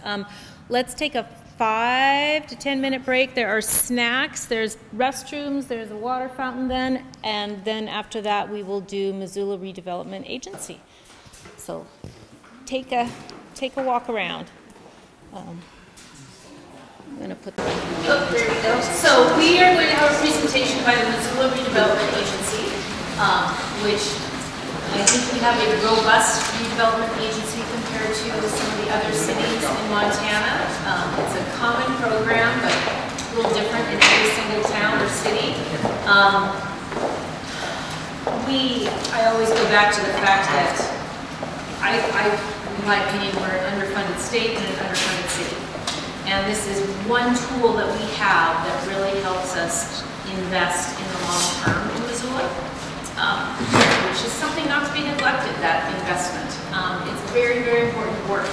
Let's take a 5 to 10 minute break. There are snacks, there's restrooms, there's a water fountain then, and then after that we will do Missoula Redevelopment Agency. So take a walk around. I'm going to put that. Oh, there we go. So we are going to have a presentation by the Missoula Redevelopment Agency, which I think we have a robust redevelopment agency compared to some of the other cities in Montana. It's a common program, but a little different in every single town or city. I always go back to the fact that in my opinion, we're an underfunded state and an underfunded city. And this is one tool that we have that really helps us invest in the long term in Missoula, which is something not to be neglected, that investment. It's very, very important work.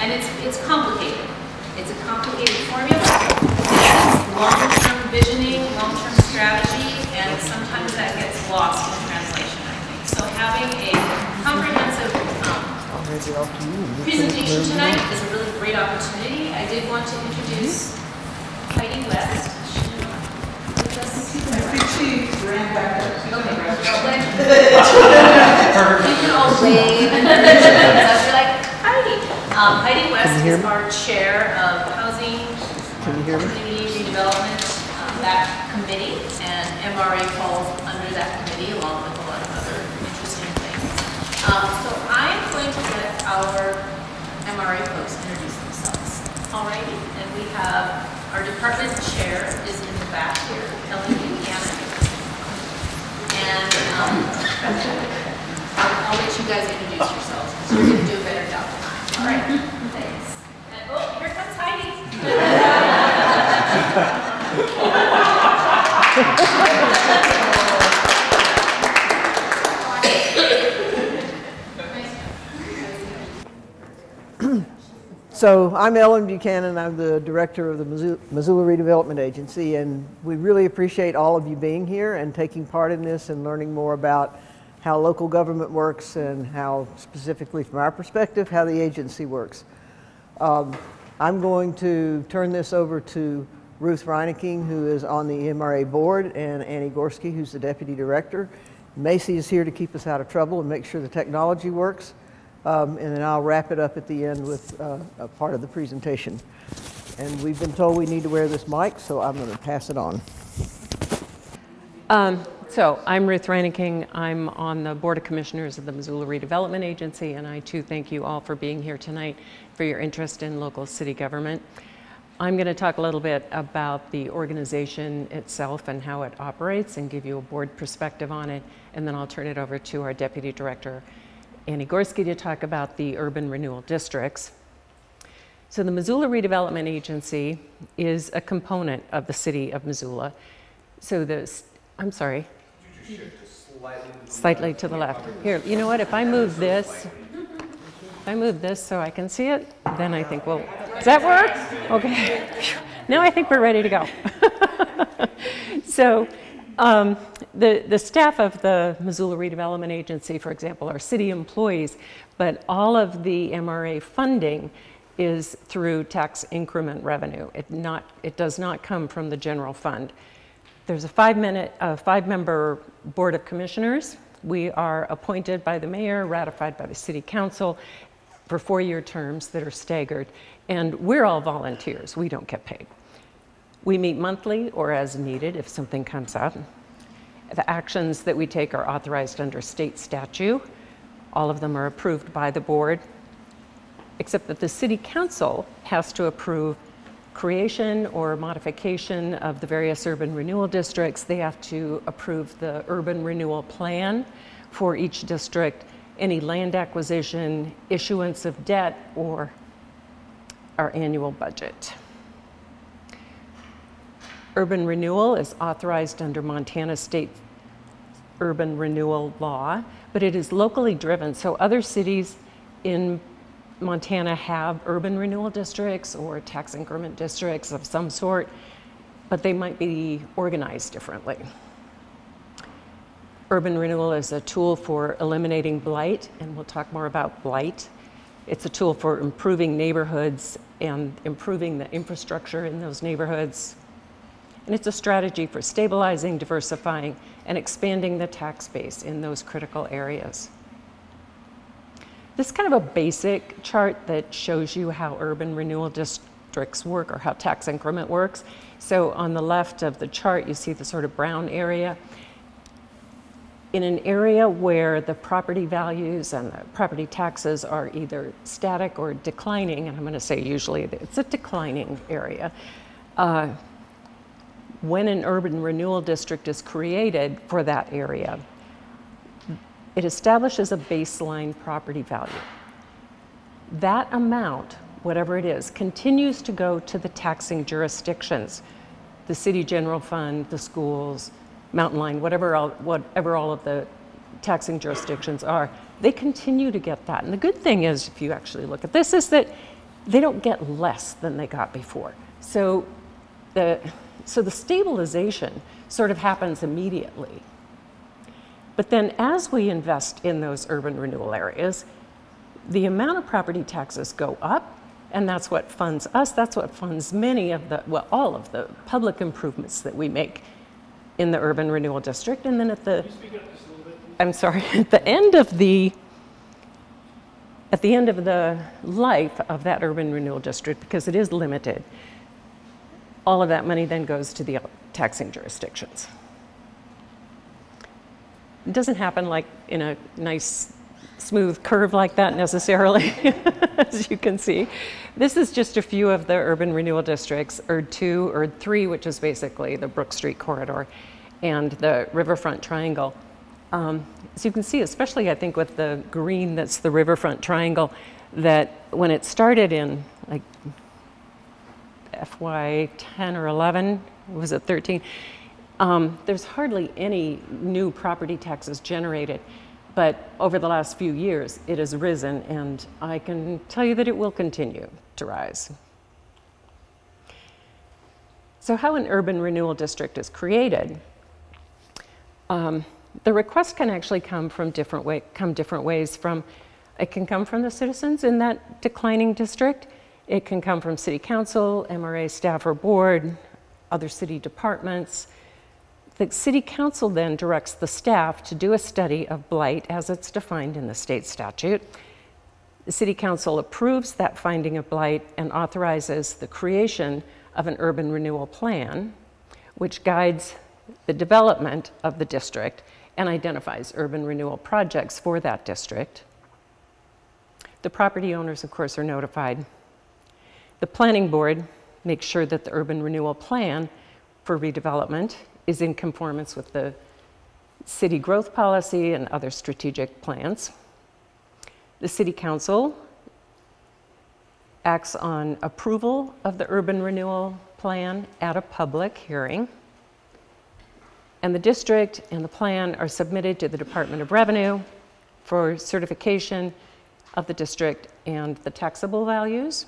And it's complicated. It's a complicated formula. It's long-term visioning, long-term strategy, and sometimes that gets lost in translation, I think. So having a comprehensive presentation tonight is a really great opportunity. I did want to introduce Heidi West. I think she ran back up. Okay, you can all wave and be like, Heidi. Heidi West is our chair of Housing, Community Redevelopment, that committee, and MRA falls under that committee along with a lot of other interesting things. So I'm going to let our MRA folks introduce themselves. Alrighty, and we have our department chair is in the back here, Ellen Buchanan. And I'll let you guys introduce yourselves because you're going to do a better job than I. Alright, thanks. And oh, here comes Heidi. So I'm Ellen Buchanan. I'm the director of the Missoula Redevelopment Agency, and we really appreciate all of you being here and taking part in this and learning more about how local government works and how, specifically from our perspective, how the agency works. I'm going to turn this over to Ruth Reineking, who is on the MRA board, and Annie Gorski, who's the deputy director. Macy is here to keep us out of trouble and make sure the technology works. And then I'll wrap it up at the end with a part of the presentation. And we've been told we need to wear this mic, so I'm going to pass it on. So I'm Ruth Reineking. I'm on the Board of Commissioners of the Missoula Redevelopment Agency, and I too thank you all for being here tonight, for your interest in local city government. I'm going to talk a little bit about the organization itself and how it operates and give you a board perspective on it, and then I'll turn it over to our Deputy Director, Annie Gorski, to talk about the urban renewal districts. So the Missoula Redevelopment Agency is a component of the city of Missoula. So I'm sorry. Could you just shift Slightly to the left. Here, you know what, if I move this so I can see it, then I think, well, does that work? Okay. Now I think we're ready to go. So the staff of the Missoula Redevelopment Agency, for example, are city employees, but all of the MRA funding is through tax increment revenue. It does not come from the general fund. There's a five-member board of commissioners. We are appointed by the mayor, ratified by the city council for 4-year terms that are staggered. And we're all volunteers. We don't get paid. We meet monthly or as needed if something comes up. The actions that we take are authorized under state statute. All of them are approved by the board, except that the city council has to approve creation or modification of the various urban renewal districts. They have to approve the urban renewal plan for each district, any land acquisition, issuance of debt, or our annual budget. Urban renewal is authorized under Montana State urban renewal law, but it is locally driven. So other cities in Montana have urban renewal districts or tax increment districts of some sort, but they might be organized differently. Urban renewal is a tool for eliminating blight, and we'll talk more about blight. It's a tool for improving neighborhoods and improving the infrastructure in those neighborhoods. And it's a strategy for stabilizing, diversifying, and expanding the tax base in those critical areas. This is kind of a basic chart that shows you how urban renewal districts work, or how tax increment works. So on the left of the chart, you see the sort of brown area. In an area where the property values and the property taxes are either static or declining, and I'm going to say usually it's a declining area, when an urban renewal district is created for that area, it establishes a baseline property value. That amount, whatever it is, continues to go to the taxing jurisdictions, the city general fund, the schools, Mountain Line, whatever all of the taxing jurisdictions are. They continue to get that. And the good thing is, if you actually look at this, is that they don't get less than they got before. So the stabilization sort of happens immediately. But then as we invest in those urban renewal areas, the amount of property taxes go up, and that's what funds us. That's what funds many of the, well, all of the public improvements that we make in the urban renewal district. And then at the, I'm sorry, at the end of the life of that urban renewal district, because it is limited, all of that money then goes to the taxing jurisdictions. It doesn't happen like in a nice smooth curve like that necessarily, as you can see. This is just a few of the urban renewal districts, URD 2, URD 3, which is basically the Brook Street corridor, and the Riverfront Triangle. So you can see, especially I think with the green that's the Riverfront Triangle, that when it started in like FY 10 or 11, was it 13? There's hardly any new property taxes generated, but over the last few years it has risen, and I can tell you that it will continue to rise. So how an urban renewal district is created, the request can actually come from different ways. It can come from the citizens in that declining district. It can come from city council, MRA staff or board, other city departments. The city council then directs the staff to do a study of blight as it's defined in the state statute. The city council approves that finding of blight and authorizes the creation of an urban renewal plan, which guides the development of the district and identifies urban renewal projects for that district. The property owners, of course, are notified. The planning board make sure that the urban renewal plan for redevelopment is in conformance with the city growth policy and other strategic plans. The City Council acts on approval of the urban renewal plan at a public hearing. And the district and the plan are submitted to the Department of Revenue for certification of the district and the taxable values.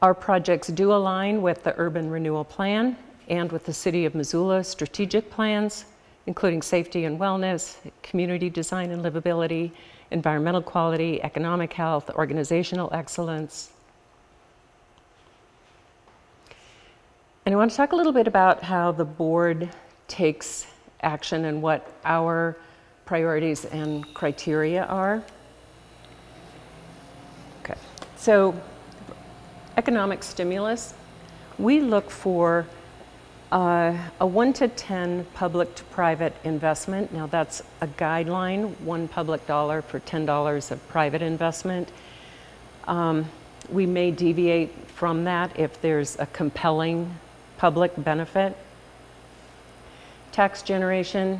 Our projects do align with the urban renewal plan and with the City of Missoula strategic plans, including safety and wellness, community design and livability, environmental quality, economic health, organizational excellence. And I want to talk a little bit about how the board takes action and what our priorities and criteria are. Okay, so economic stimulus, we look for a 1 to 10 public to private investment. Now that's a guideline, $1 public dollar for $10 of private investment. We may deviate from that if there's a compelling public benefit. Tax generation,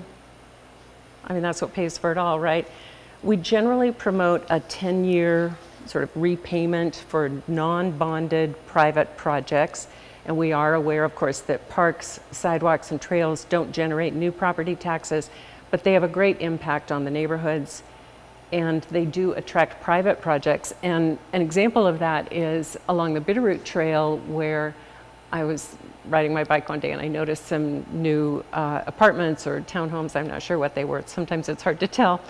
I mean, that's what pays for it all, right? We generally promote a 10-year sort of repayment for non-bonded private projects. And we are aware, of course, that parks, sidewalks, and trails don't generate new property taxes, but they have a great impact on the neighborhoods, and they do attract private projects. And an example of that is along the Bitterroot Trail, where I was riding my bike one day and I noticed some new apartments or townhomes. I'm not sure what they were. Sometimes it's hard to tell.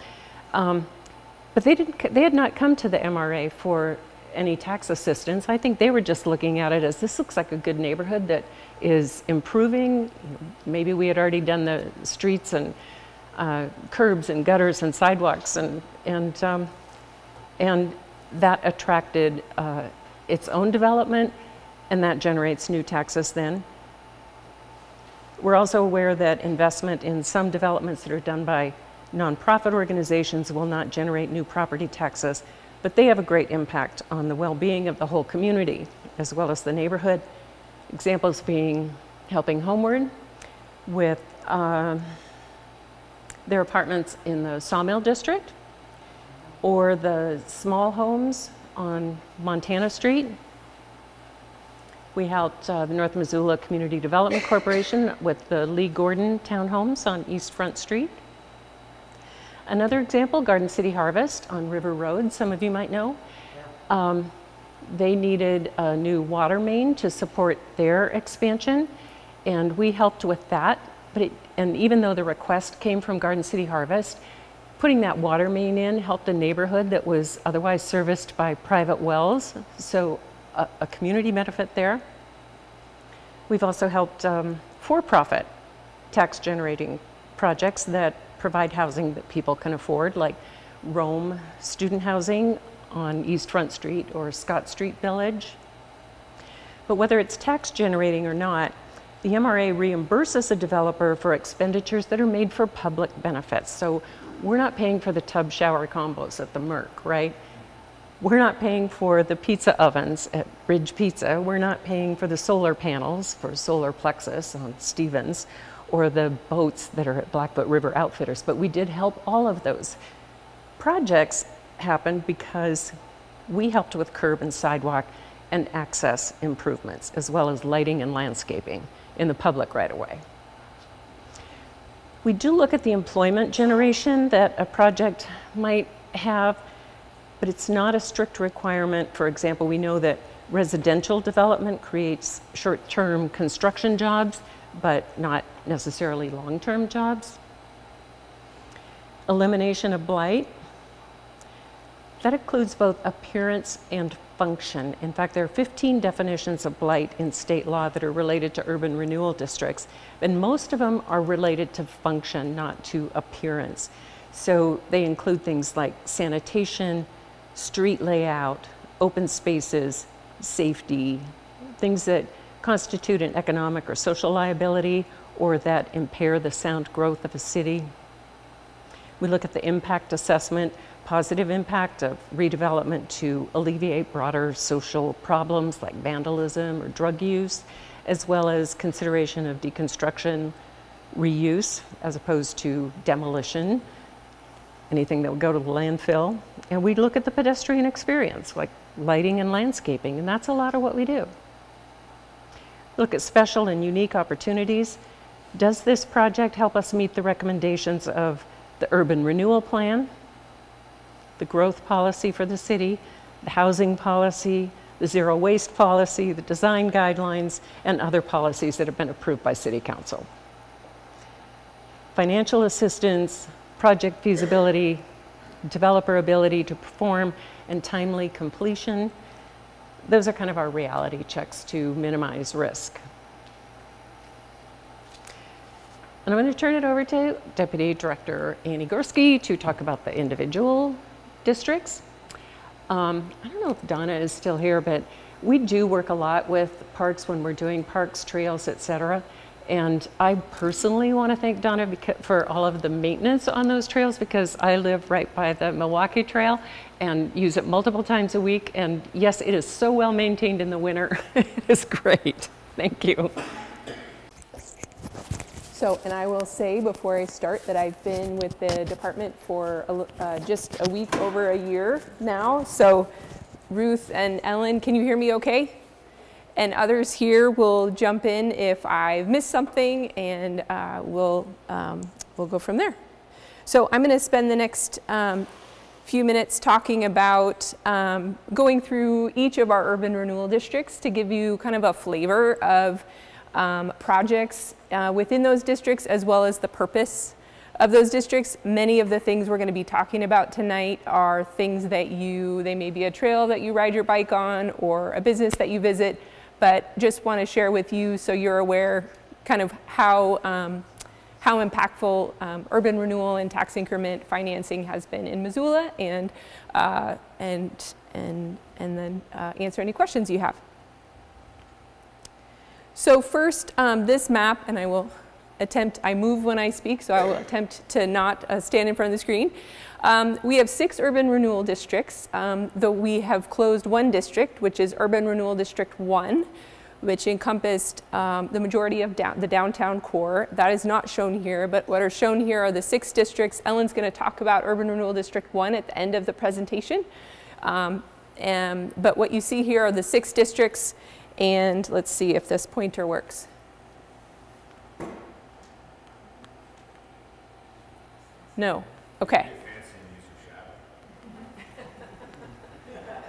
But they had not come to the MRA for any tax assistance. I think they were just looking at it as, this looks like a good neighborhood that is improving. Maybe we had already done the streets and curbs and gutters and sidewalks, and that attracted its own development, and that generates new taxes then. We're also aware that investment in some developments that are done by nonprofit organizations will not generate new property taxes, but they have a great impact on the well-being of the whole community as well as the neighborhood. Examples being Helping Homeward with their apartments in the Sawmill District, or the small homes on Montana Street. We helped the North Missoula Community Development Corporation with the Lee Gordon townhomes on East Front Street. Another example, Garden City Harvest on River Road, some of you might know. They needed a new water main to support their expansion, and we helped with that. And even though the request came from Garden City Harvest, putting that water main in helped a neighborhood that was otherwise serviced by private wells, so a community benefit there. We've also helped for-profit tax-generating projects that provide housing that people can afford, like Rome student housing on East Front Street or Scott Street Village. But whether it's tax generating or not, the MRA reimburses a developer for expenditures that are made for public benefits. So we're not paying for the tub shower combos at the Merc, right? We're not paying for the pizza ovens at Ridge Pizza. We're not paying for the solar panels for Solar Plexus on Stevens, or the boats that are at Blackfoot River Outfitters, but we did help all of those. Projects happened because we helped with curb and sidewalk and access improvements, as well as lighting and landscaping in the public right-of-way. We do look at the employment generation that a project might have, but it's not a strict requirement. For example, we know that residential development creates short-term construction jobs, but not necessarily long-term jobs. Elimination of blight. That includes both appearance and function. In fact, there are 15 definitions of blight in state law that are related to urban renewal districts, and most of them are related to function, not to appearance. So they include things like sanitation, street layout, open spaces, safety, things that constitute an economic or social liability or that impair the sound growth of a city. We look at the impact assessment positive impact of redevelopment to alleviate broader social problems like vandalism or drug use, as well as consideration of deconstruction, reuse, as opposed to demolition, anything that would go to the landfill. And we'd look at the pedestrian experience, like lighting and landscaping, and that's a lot of what we do. Look at special and unique opportunities. Does this project help us meet the recommendations of the urban renewal plan, the growth policy for the city, the housing policy, the zero waste policy, the design guidelines, and other policies that have been approved by City Council? Financial assistance, project feasibility, developer ability to perform, and timely completion. Those are kind of our reality checks to minimize risk. And I'm going to turn it over to Deputy Director Annie Gursky to talk about the individual districts. I don't know if Donna is still here, but we do work a lot with parks when we're doing parks, trails, etc. And I personally want to thank Donna for all of the maintenance on those trails, because I live right by the Milwaukee Trail and use it multiple times a week. And yes, it is so well maintained in the winter. It is great. Thank you. So, and I will say before I start that I've been with the department for just a week over a year now. So Ruth and Ellen, can you hear me okay? And others here will jump in if I've missed something, and we'll go from there. So I'm going to spend the next few minutes talking about going through each of our urban renewal districts to give you kind of a flavor of projects within those districts, as well as the purpose of those districts. Many of the things we're going to be talking about tonight are things that they may be a trail that you ride your bike on or a business that you visit, but just want to share with you so you're aware kind of how impactful urban renewal and tax increment financing has been in Missoula, and then answer any questions you have. So first, this map, and I move when I speak, so I will attempt to not stand in front of the screen. We have 6 urban renewal districts, though we have closed one district, which is Urban Renewal District 1, which encompassed the majority of the downtown core. That is not shown here, but what are shown here are the 6 districts. Ellen's going to talk about Urban Renewal District 1 at the end of the presentation. But what you see here are the 6 districts, and let's see if this pointer works. No? Okay.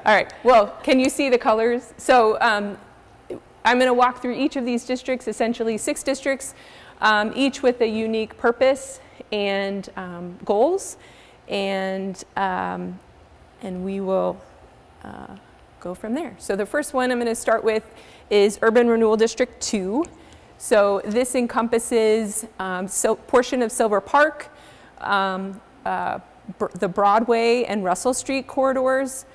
All right, well, can you see the colors? So I'm going to walk through each of these districts, essentially 6 districts, each with a unique purpose and goals, and we will go from there. So the first one I'm going to start with is Urban Renewal District 2. So this encompasses portion of Silver Park, the Broadway and Russell Street corridors,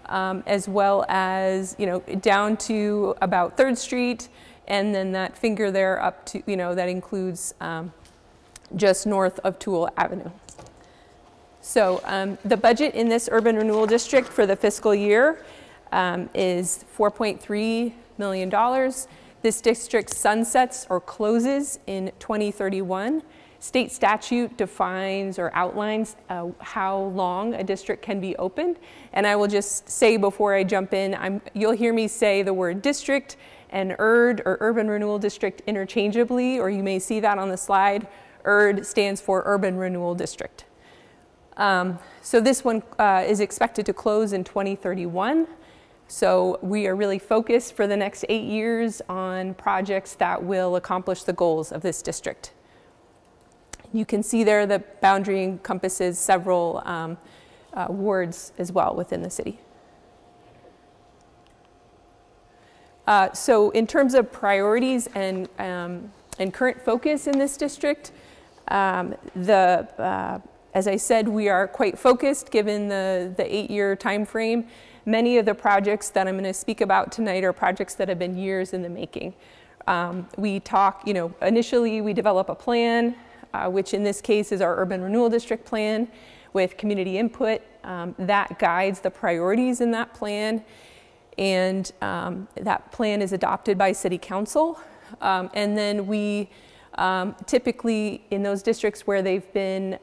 as well as, down to about 3rd Street, and then that finger there up to, that includes just north of Toole Avenue. So the budget in this urban renewal district for the fiscal year is $4.3 million. This district sunsets or closes in 2031. State statute defines or outlines how long a district can be opened. And I will just say before I jump in, you'll hear me say the word district and URD, or Urban Renewal District, interchangeably, or you may see that on the slide. URD stands for Urban Renewal District. So this one is expected to close in 2031. So we are really focused for the next 8 years on projects that will accomplish the goals of this district. You can see there the boundary encompasses several wards as well within the city. So in terms of priorities and current focus in this district, as I said, we are quite focused given the 8-year time frame. Many of the projects that I'm going to speak about tonight are projects that have been years in the making. Initially we develop a plan, which in this case is our Urban Renewal District Plan. with community input. That guides the priorities in that plan, and that plan is adopted by City Council. And then we typically, in those districts where they've been,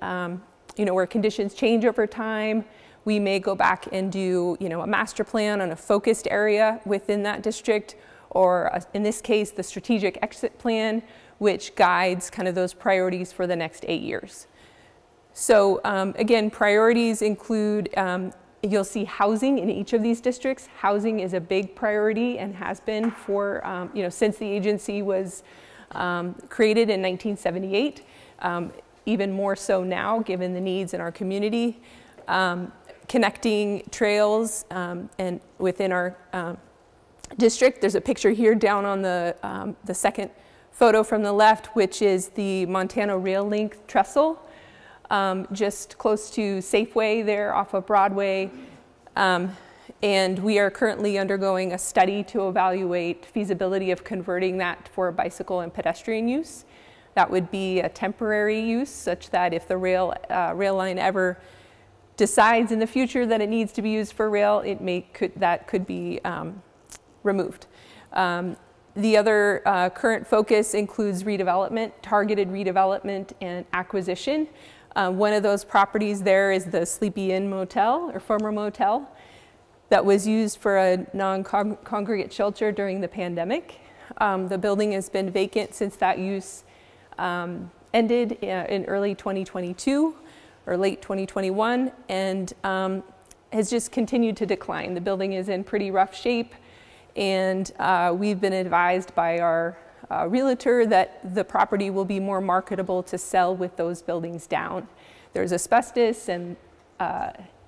where conditions change over time, we may go back and do, a master plan on a focused area within that district, or in this case, the strategic exit plan, which guides kind of those priorities for the next 8 years. So again, priorities include, you'll see housing in each of these districts. Housing is a big priority and has been for, since the agency was created in 1978, even more so now given the needs in our community. Connecting trails and within our district. There's a picture here down on the second photo from the left, which is the Montana Rail Link trestle, just close to Safeway there off of Broadway. And we are currently undergoing a study to evaluate feasibility of converting that for bicycle and pedestrian use. That would be a temporary use, such that if the rail line ever decides in the future that it needs to be used for rail, that could be removed. The other current focus includes redevelopment, targeted redevelopment and acquisition. One of those properties there is the Sleepy Inn Motel, or former motel, that was used for a non-congregate shelter during the pandemic. The building has been vacant since that use ended in early 2022 or late 2021, and has just continued to decline. The building is in pretty rough shape, and we've been advised by our realtor that the property will be more marketable to sell with those buildings down. There's asbestos and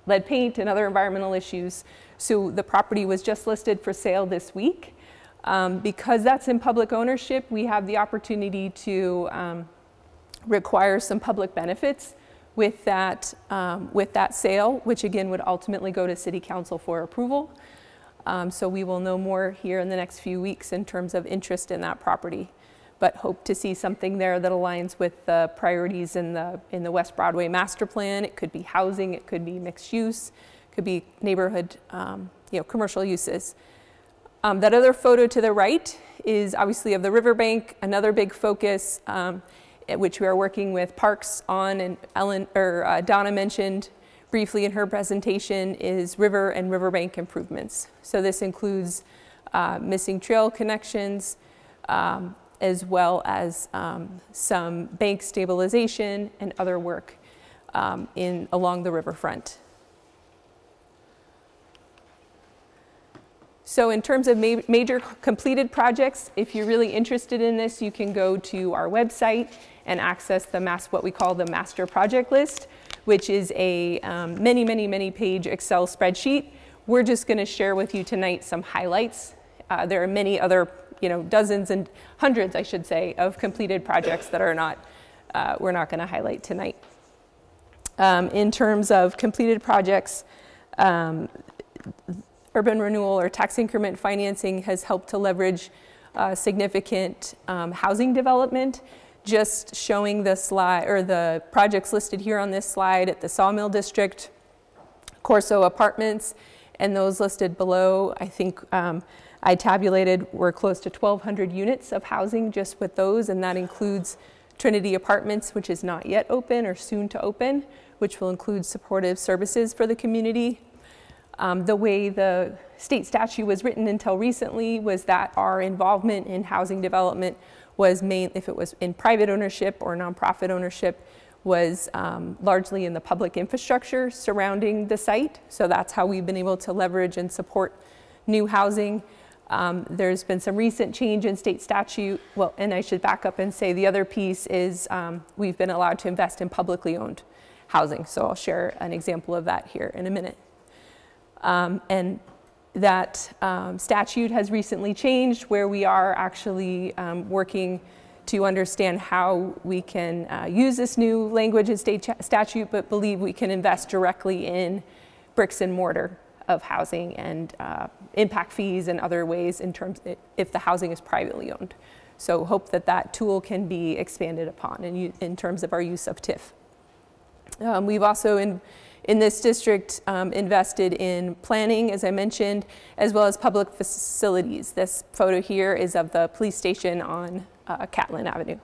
lead paint and other environmental issues, so the property was just listed for sale this week. Because that's in public ownership, we have the opportunity to require some public benefits with that sale, which again would ultimately go to City Council for approval. So we will know more here in the next few weeks in terms of interest in that property, but hope to see something there that aligns with the priorities in the West Broadway master plan. It could be housing, it could be mixed use, it could be neighborhood, commercial uses. That other photo to the right is obviously of the riverbank, another big focus, which we are working with Parks on, and Donna mentioned briefly in her presentation, is river and riverbank improvements. So this includes missing trail connections, as well as some bank stabilization and other work along the riverfront. So in terms of major completed projects, if you're really interested in this, you can go to our website and access what we call the master project list, which is a many page Excel spreadsheet. We're just going to share with you tonight some highlights. There are many other, dozens and hundreds, I should say, of completed projects that are not, we're not going to highlight tonight. In terms of completed projects, urban renewal or tax increment financing has helped to leverage significant housing development. Just showing the slide, or the projects listed here on this slide at the Sawmill District, Corso Apartments, and those listed below, I think I tabulated we're close to 1,200 units of housing just with those, and that includes Trinity Apartments, which is not yet open or soon to open, which will include supportive services for the community. The way the state statute was written until recently was that our involvement in housing development was if it was in private ownership or nonprofit ownership, was largely in the public infrastructure surrounding the site. So that's how we've been able to leverage and support new housing. There's been some recent change in state statute. Well, and I should back up and say the other piece is we've been allowed to invest in publicly owned housing. So I'll share an example of that here in a minute. And that statute has recently changed, where we are actually working to understand how we can use this new language in state statute, but believe we can invest directly in bricks and mortar of housing and impact fees and other ways in terms if the housing is privately owned. So hope that that tool can be expanded upon in terms of our use of TIF. We've also, in this district, invested in planning, as I mentioned, as well as public facilities. This photo here is of the police station on Catlin Avenue.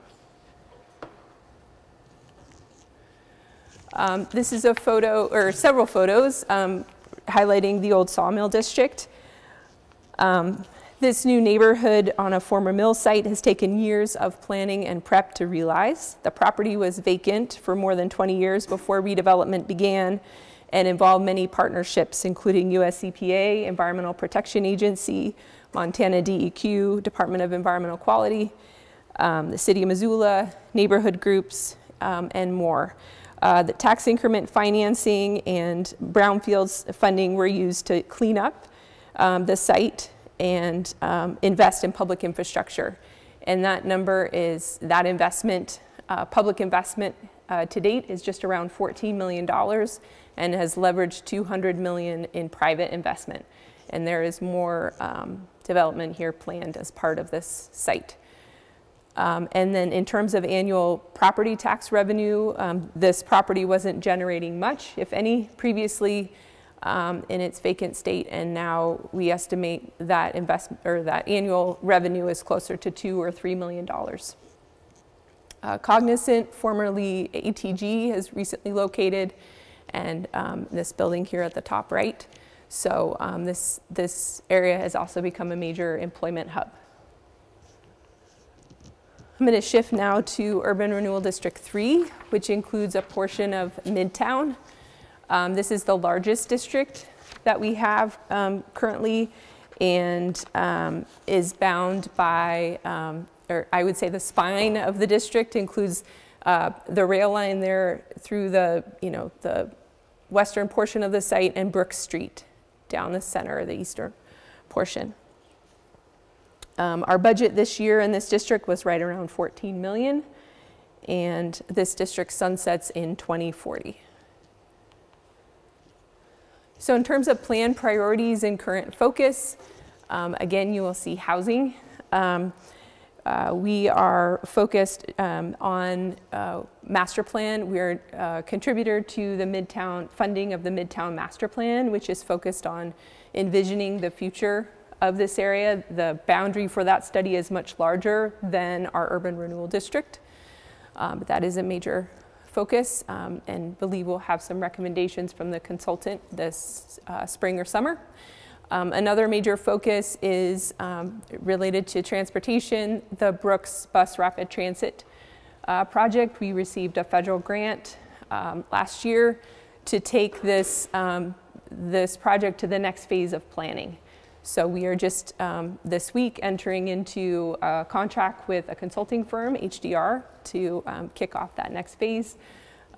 This is a photo, or several photos, highlighting the old sawmill district. This new neighborhood on a former mill site has taken years of planning and prep to realize. The property was vacant for more than 20 years before redevelopment began and involved many partnerships, including US EPA, Environmental Protection Agency, Montana DEQ, Department of Environmental Quality, the City of Missoula, neighborhood groups, and more. The tax increment financing and brownfields funding were used to clean up the site and invest in public infrastructure. And that number is, that investment, public investment to date is just around $14 million and has leveraged $200 million in private investment. And there is more development here planned as part of this site. And then in terms of annual property tax revenue, this property wasn't generating much, if any, previously in its vacant state, and now we estimate that investment, or that annual revenue, is closer to $2 or $3 million. Cognizant, formerly ATG, has recently located, and this building here at the top right. So this area has also become a major employment hub. I'm going to shift now to Urban Renewal District 3, which includes a portion of Midtown. This is the largest district that we have currently, and is bound by, or I would say the spine of the district includes the rail line there through the, the western portion of the site, and Brook Street down the center, the eastern portion. Our budget this year in this district was right around $14 million, and this district sunsets in 2040. So in terms of plan priorities and current focus, again, you will see housing. We are focused on master plan. We're a contributor to the Midtown funding of the Midtown Master Plan, which is focused on envisioning the future of this area. The boundary for that study is much larger than our urban renewal district, but that is a major focus, and believe we'll have some recommendations from the consultant this spring or summer. Another major focus is related to transportation, the Brooks Bus Rapid Transit project. We received a federal grant last year to take this, this project to the next phase of planning. So we are just this week entering into a contract with a consulting firm, HDR, to kick off that next phase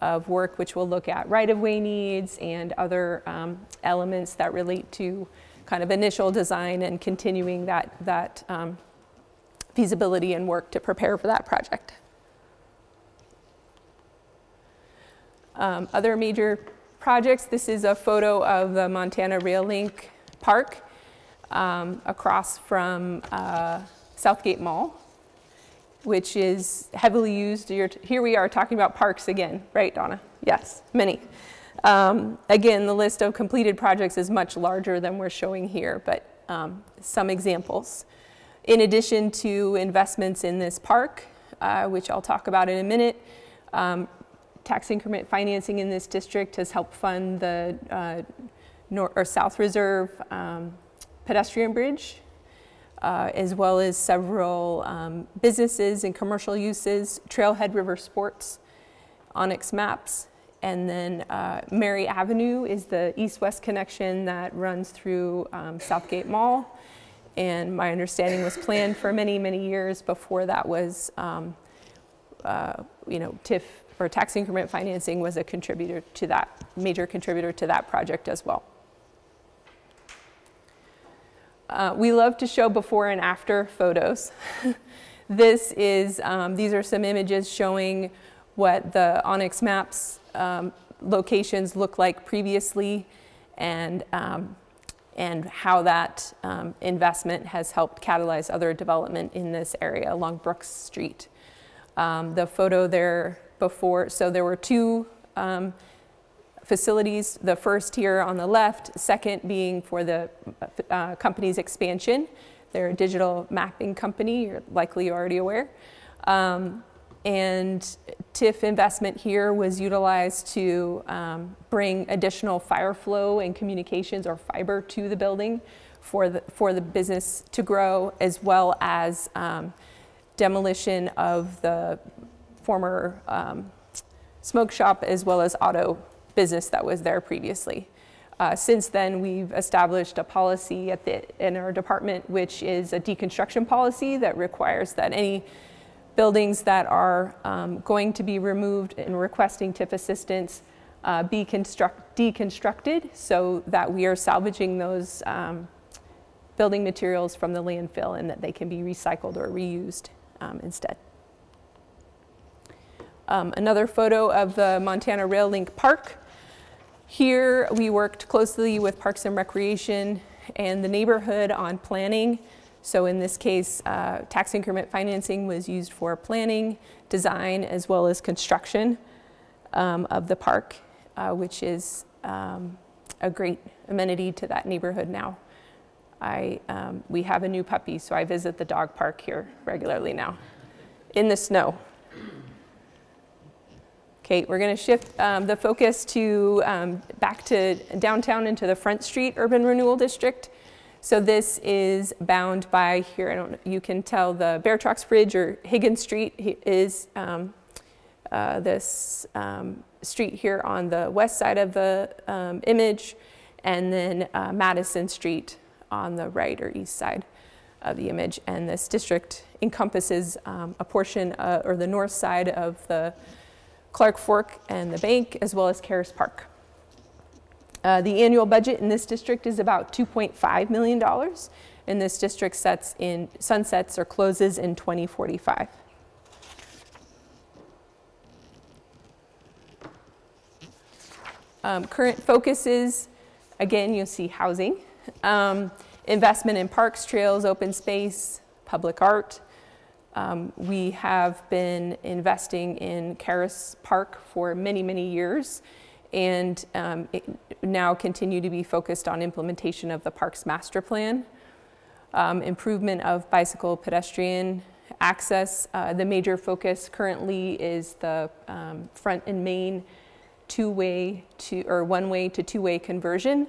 of work, which will look at right-of-way needs and other elements that relate to kind of initial design and continuing that feasibility and work to prepare for that project. Other major projects, this is a photo of the Montana Rail Link Park across from Southgate Mall, which is heavily used. Here we are talking about parks again, right, Donna? Yes, many. Again, the list of completed projects is much larger than we're showing here, but some examples. In addition to investments in this park, which I'll talk about in a minute, tax increment financing in this district has helped fund the South Reserve pedestrian bridge, as well as several businesses and commercial uses, Trailhead River Sports, Onyx Maps, and then Mary Avenue is the east-west connection that runs through Southgate Mall, and my understanding was planned for many, many years before that was, TIF or tax increment financing was a contributor to that, major contributor to that project as well. We love to show before and after photos. This is, these are some images showing what the Onyx Maps locations look like previously, and how that investment has helped catalyze other development in this area along Brooks Street. The photo there before, so there were two facilities, the first here on the left, second being for the company's expansion. They're a digital mapping company, you're likely already aware. And TIF investment here was utilized to bring additional fire flow and communications or fiber to the building for the business to grow, as well as demolition of the former smoke shop as well as auto business that was there previously. Since then, we've established a policy in our department, which is a deconstruction policy that requires that any buildings that are going to be removed and requesting TIF assistance be deconstructed so that we are salvaging those building materials from the landfill and that they can be recycled or reused instead. Another photo of the Montana Rail Link Park. Here we worked closely with Parks and Recreation and the neighborhood on planning. So in this case, tax increment financing was used for planning, design, as well as construction of the park, which is a great amenity to that neighborhood now. We have a new puppy, so I visit the dog park here regularly now, in the snow. Okay, we're going to shift the focus to back to downtown into the Front Street Urban Renewal District. So this is bound by here, you can tell the Bear Trucks Bridge or Higgins Street is this street here on the west side of the image, and then Madison Street on the right or east side of the image. And this district encompasses a portion or the north side of the Clark Fork and the bank, as well as Karis Park. The annual budget in this district is about $2.5 million, and this district sunsets or closes in 2045. Current focuses, again, you'll see housing, investment in parks, trails, open space, public art. We have been investing in Karis Park for many, many years, and now continue to be focused on implementation of the park's master plan, improvement of bicycle pedestrian access. The major focus currently is the front and main one-way to two-way conversion.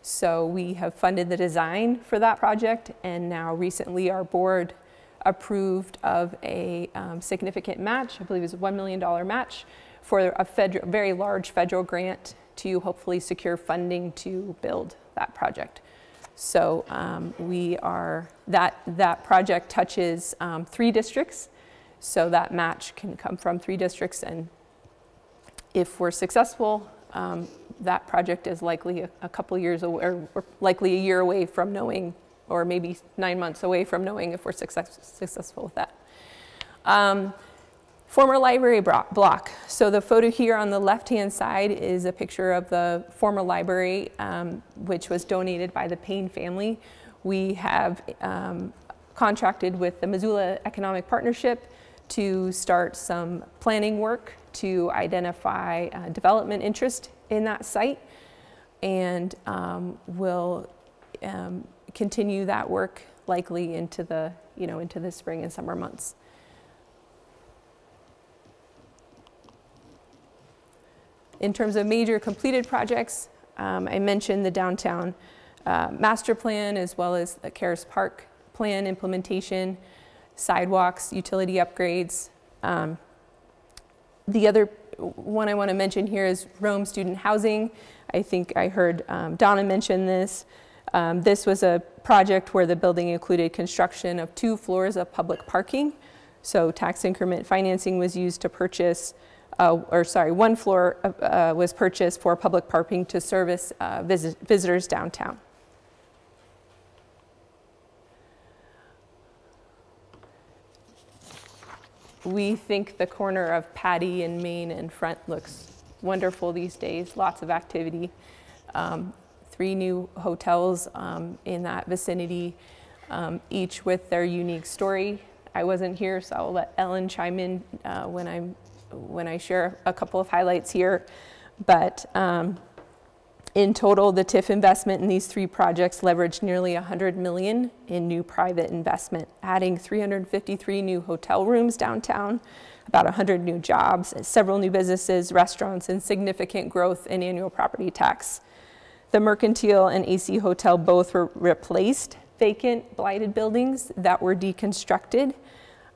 So we have funded the design for that project, and now recently our board approved of a significant match, I believe it was a $1 million match, for a very large federal grant to hopefully secure funding to build that project. So that project touches 3 districts, so that match can come from 3 districts, and if we're successful, that project is likely a couple years away, or likely a year away from knowing, or maybe 9 months away from knowing if we're successful with that. Former library block. So the photo here on the left-hand side is a picture of the former library, which was donated by the Payne family. We have contracted with the Missoula Economic Partnership to start some planning work to identify development interest in that site, and we'll continue that work likely into the spring and summer months. In terms of major completed projects, I mentioned the downtown master plan, as well as the Karis Park plan implementation, sidewalks, utility upgrades. The other one I want to mention here is Rome student housing. I think I heard Donna mention this. This was a project where the building included construction of 2 floors of public parking. So tax increment financing was used to purchase, 1 floor was purchased for public parking to service visitors downtown. We think the corner of Patty and Main and Front looks wonderful these days, lots of activity. 3 new hotels in that vicinity, each with their unique story. I wasn't here, so I'll let Ellen chime in when I'm when I share a couple of highlights here. But in total, the TIF investment in these 3 projects leveraged nearly $100 million in new private investment, adding 353 new hotel rooms downtown, about 100 new jobs, several new businesses, restaurants, and significant growth in annual property tax. The Mercantile and AC Hotel both were replaced vacant, blighted buildings that were deconstructed.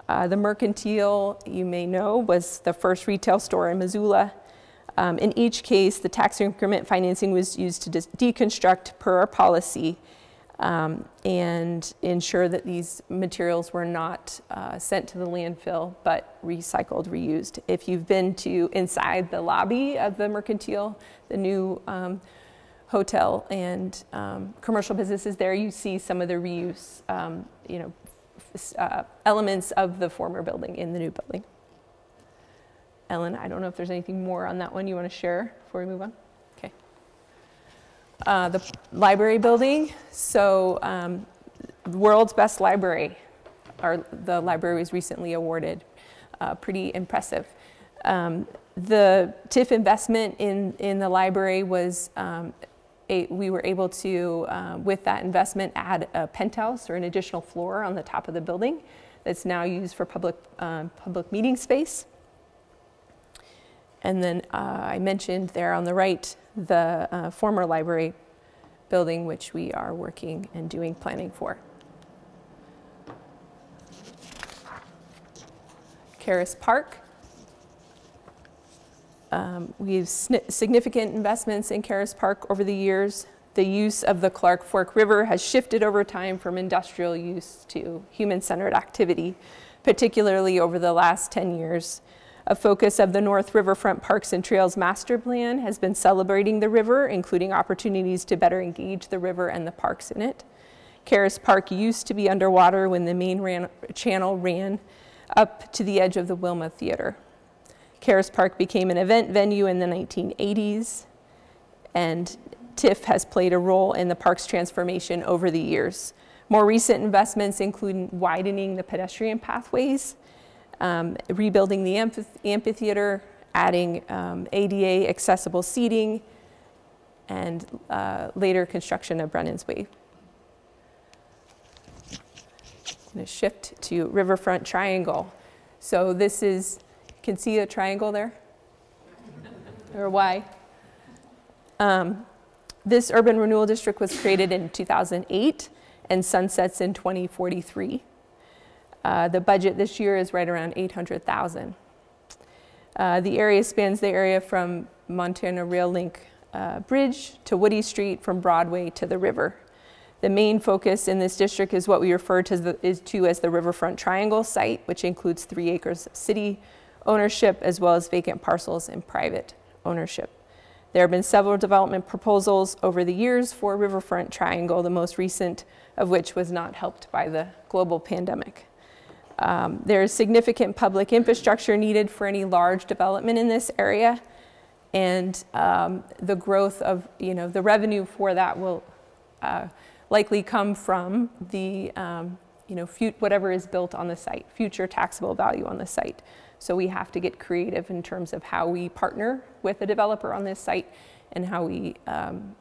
The Mercantile, you may know, was the first retail store in Missoula. In each case, the tax increment financing was used to deconstruct per our policy and ensure that these materials were not sent to the landfill, but recycled, reused. If you've been to inside the lobby of the Mercantile, the new hotel and commercial businesses there, you see some of the reuse, elements of the former building in the new building. Ellen, I don't know if there's anything more on that one you want to share before we move on. Okay. The library building. So the world's best library. The library was recently awarded. Pretty impressive. The TIF investment in the library was, we were able to, with that investment, add a penthouse or an additional floor on the top of the building that's now used for public meeting space. And then I mentioned there on the right the former library building, which we are working and doing planning for. Caras Park. We've significant investments in Caras Park over the years. The use of the Clark Fork River has shifted over time from industrial use to human-centered activity, particularly over the last 10 years. A focus of the North Riverfront Parks and Trails Master Plan has been celebrating the river, including opportunities to better engage the river and the parks in it. Caras Park used to be underwater when the main channel ran up to the edge of the Wilma Theater. Caras Park became an event venue in the 1980s, and TIF has played a role in the park's transformation over the years. More recent investments include widening the pedestrian pathways, rebuilding the amphitheater, adding ADA accessible seating, and later construction of Brennan's Way. I'm going to shift to Riverfront Triangle. So this is, you can see a triangle there, or Y. This urban renewal district was created in 2008 and sunsets in 2043. The budget this year is right around $800,000. The area spans the area from Montana Rail Link Bridge to Woody Street, from Broadway to the river. The main focus in this district is what we refer to as the Riverfront Triangle site, which includes 3 acres of city ownership as well as vacant parcels and private ownership. There have been several development proposals over the years for Riverfront Triangle, the most recent of which was not helped by the global pandemic. There is significant public infrastructure needed for any large development in this area, and the growth of, the revenue for that will likely come from the, whatever is built on the site, future taxable value on the site. So we have to get creative in terms of how we partner with a developer on this site and how we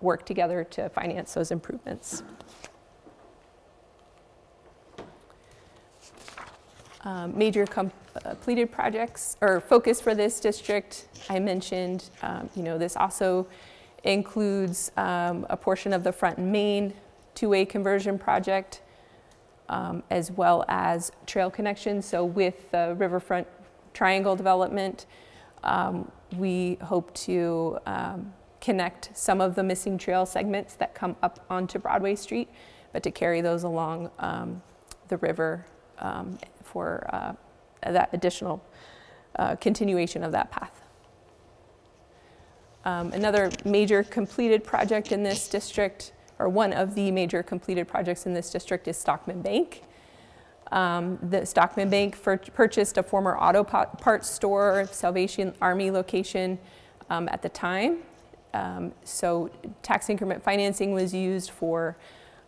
work together to finance those improvements. Major completed projects or focus for this district, I mentioned, this also includes a portion of the Front and Main two-way conversion project, as well as trail connections. So with the Riverfront Triangle development, we hope to connect some of the missing trail segments that come up onto Broadway Street, but to carry those along the river for that additional continuation of that path. Another major completed project in this district, or one of the major completed projects in this district, is Stockman Bank. The Stockman Bank purchased a former auto parts store, Salvation Army location at the time. So tax increment financing was used for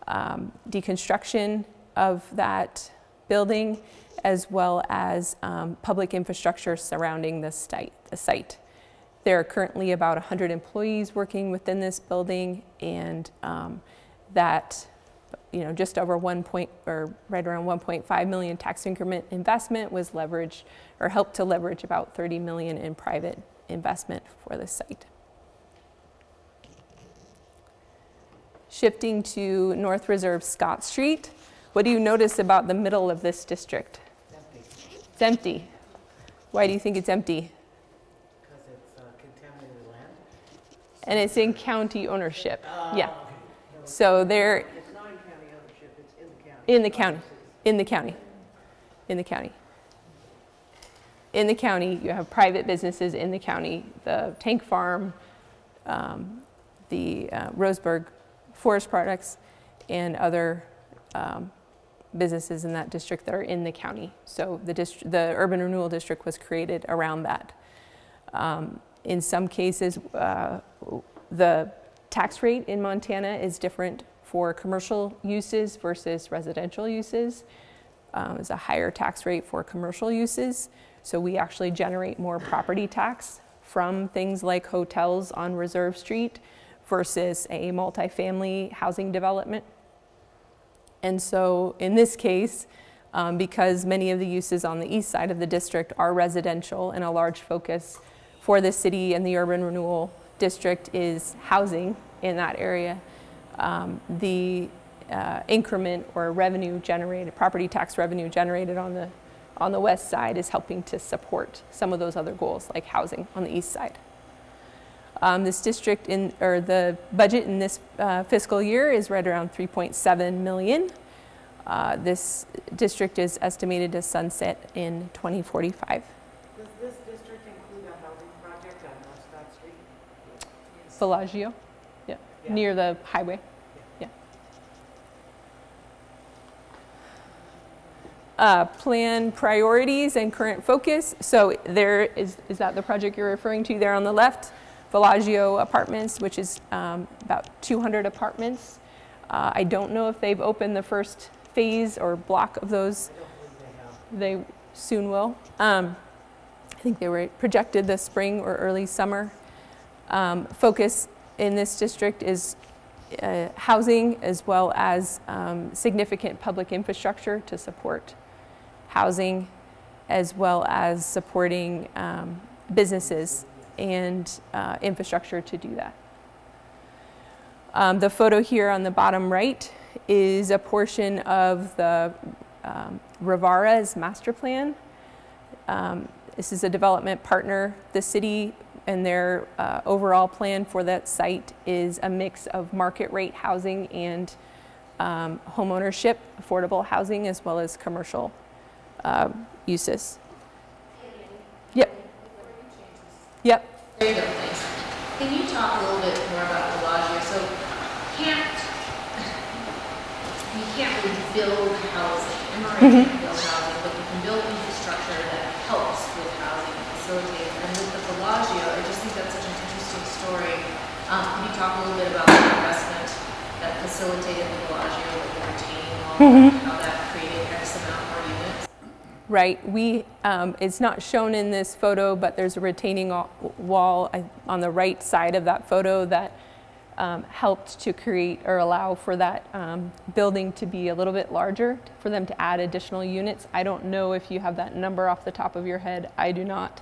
deconstruction of that building as well as public infrastructure surrounding the site. There are currently about 100 employees working within this building, and that, just over right around 1.5 million tax increment investment was leveraged or helped to leverage about 30 million in private investment for the site. Shifting to North Reserve Scott Street, what do you notice about the middle of this district? It's empty. Why do you think it's empty? Because it's contaminated land. And it's in county ownership. Yeah. So there. It's not in county ownership. It's in the county. In the county. In the county. In the county. In the county, you have private businesses in the county. The Tank Farm, the Roseburg Forest Products, and other businesses in that district that are in the county. So the urban renewal district was created around that. In some cases, the tax rate in Montana is different for commercial uses versus residential uses. It's a higher tax rate for commercial uses. So we actually generate more property tax from things like hotels on Reserve Street versus a multifamily housing development. And so in this case, because many of the uses on the east side of the district are residential, and a large focus for the city and the urban renewal district is housing in that area, the increment or revenue generated, property tax revenue generated on the west side is helping to support some of those other goals like housing on the east side. This district the budget in this fiscal year is right around 3.7 million. This district is estimated to sunset in 2045. Does this district include a housing project on North Scott Street? Bellagio, yeah, near the highway, yeah. Plan priorities and current focus. So there is that the project you're referring to there on the left? Bellagio Apartments, which is about 200 apartments. I don't know if they've opened the first phase or block of those. I don't believe they have. They soon will. I think they were projected this spring or early summer. Focus in this district is housing, as well as significant public infrastructure to support housing, as well as supporting businesses and infrastructure to do that. The photo here on the bottom right is a portion of the Rivara's master plan. This is a development partner. The city and their overall plan for that site is a mix of market rate housing and home ownership, affordable housing, as well as commercial uses. Yep. Yep. There you go, thanks. Can you talk a little bit more about Bellagio? So you can't really build housing. MRA can't build housing, but you can build infrastructure that helps with housing and facilitate. And with the Bellagio, I just think that's such an interesting story. Can you talk a little bit about the investment that facilitated the Bellagio with the retaining wall, how that created X amount more units? Right. It's not shown in this photo, but there's a retaining wall on the right side of that photo that helped to create or allow for that building to be a little bit larger, for them to add additional units. I don't know if you have that number off the top of your head. I do not.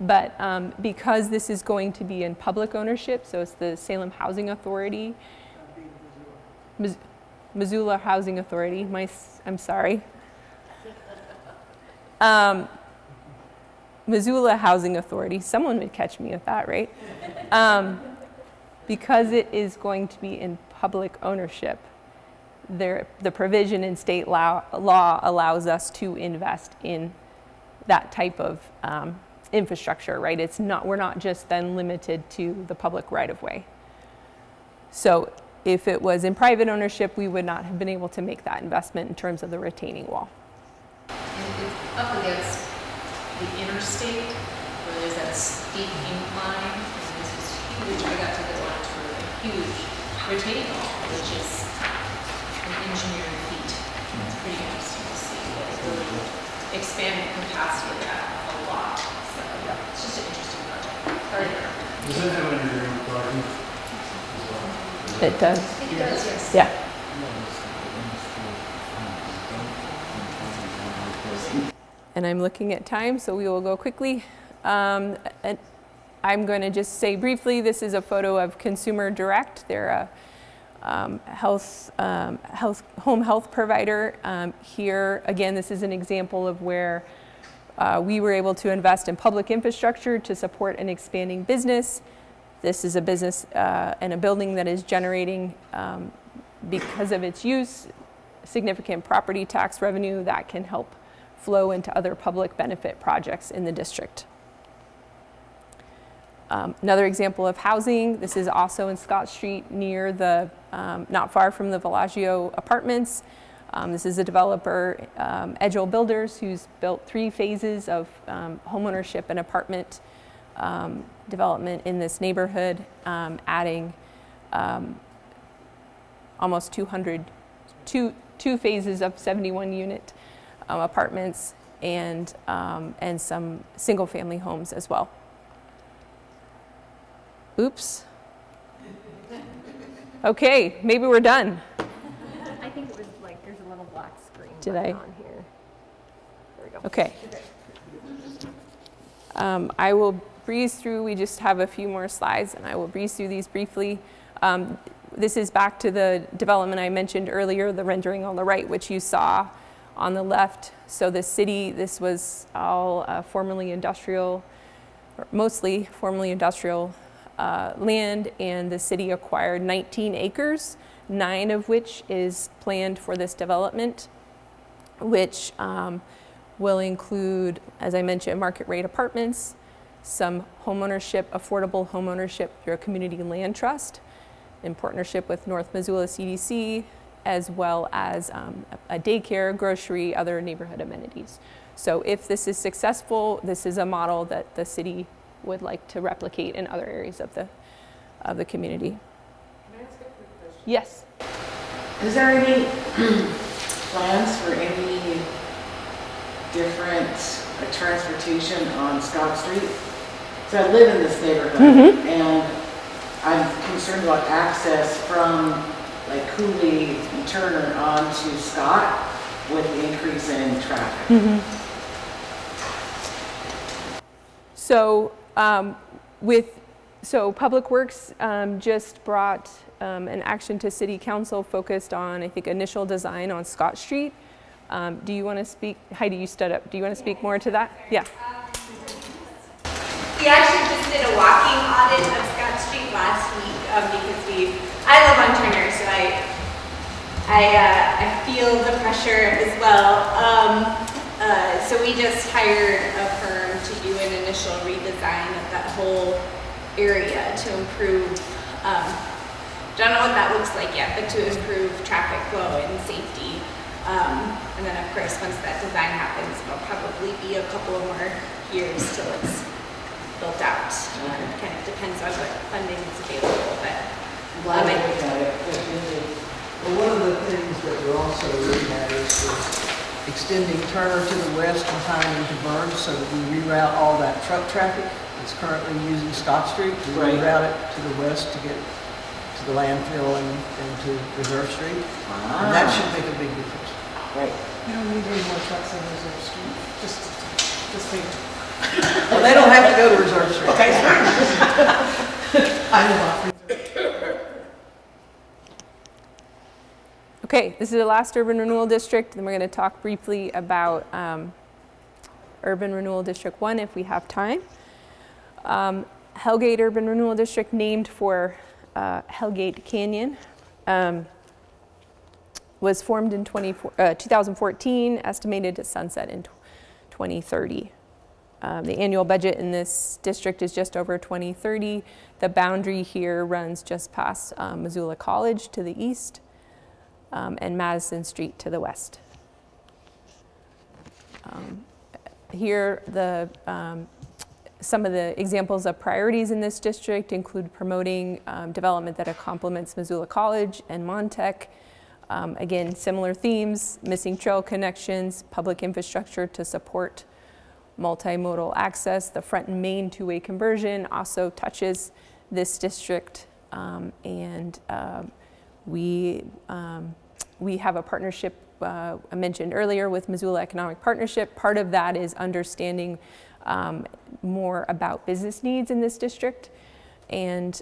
But because this is going to be in public ownership, so it's the Salem Housing Authority, Missoula Housing Authority, I'm sorry. Missoula Housing Authority, someone would catch me with that, right? Because it is going to be in public ownership, the provision in state law allows us to invest in that type of infrastructure, right? We're not just then limited to the public right-of-way. So if it was in private ownership, we would not have been able to make that investment in terms of the retaining wall. And it's up against the interstate, where there's that steep incline, and this is huge. I got to go on a tour, a huge retaining wall, which is an engineering feat. It's pretty interesting to see. It really it have underground parking as well? It does. It does, yes. Yeah. And I'm looking at time, so we will go quickly. And I'm going to just say briefly, this is a photo of Consumer Direct. They're a home health provider. Here, again, this is an example of where we were able to invest in public infrastructure to support an expanding business. This is a business and a building that is generating, because of its use, significant property tax revenue that can help flow into other public benefit projects in the district. Another example of housing, this is also in Scott Street near the, not far from the Villaggio apartments. This is a developer, Edgel Builders, who's built 3 phases of homeownership and apartment development in this neighborhood, adding almost 2 phases of 71 unit apartments and some single family homes as well. Oops. Okay, maybe we're done. I think it was like there's a little black screen Did I? on here. There we go. Okay. I will breeze through, we just have a few more slides and I will breeze through these briefly. This is back to the development I mentioned earlier, the rendering on the right, which you saw on the left. So the city, this was all formerly industrial, or mostly formerly industrial land, and the city acquired 19 acres, 9 of which is planned for this development, which will include, as I mentioned, market rate apartments, some homeownership, affordable homeownership through a community land trust in partnership with North Missoula CDC, as well as a daycare, grocery, other neighborhood amenities. So if this is successful, this is a model that the city would like to replicate in other areas of the community. Can I ask a quick question? Yes. Is there any plans for any different transportation on Scott Street? So I live in this neighborhood, and I'm concerned about access from like Cooley and Turner onto Scott with the increase in traffic. So so Public Works just brought an action to City Council focused on, I think, initial design on Scott Street. Do you want to speak? Heidi, you stood up. Do you want to speak more to that? Yeah. We actually just did a walking audit of Scott Street last week because I live on Turner, so I feel the pressure as well. So we just hired a firm to do an initial redesign of that whole area to improve, don't know what that looks like yet, but to improve traffic flow and safety. And then of course, once that design happens, it'll probably be a couple more years till it's built out. It kind of depends on what funding is available, but Well, one of the things that we're also looking at is extending Turner to the west and tying into Burns so that we reroute all that truck traffic that's currently using Scott Street. We reroute it to the west to get to the landfill and to Reserve Street. And that should make a big difference. Right. We don't need any more trucks on Reserve Street. Just think. Well, they don't have to go to Reserve Street. Okay. I live off Reserve. Okay, this is the last urban renewal district, and we're going to talk briefly about urban renewal district 1 if we have time. Hellgate Urban Renewal District, named for Hellgate Canyon, was formed in 2014, estimated to sunset in 2030. The annual budget in this district is just over 2030. The boundary here runs just past Missoula College to the east and Madison Street to the west. Here, some of the examples of priorities in this district include promoting development that complements Missoula College and Montech. Again, similar themes, missing trail connections, public infrastructure to support multimodal access. The Front and Main two-way conversion also touches this district, and we have a partnership I mentioned earlier with Missoula Economic Partnership. Part of that is understanding more about business needs in this district, and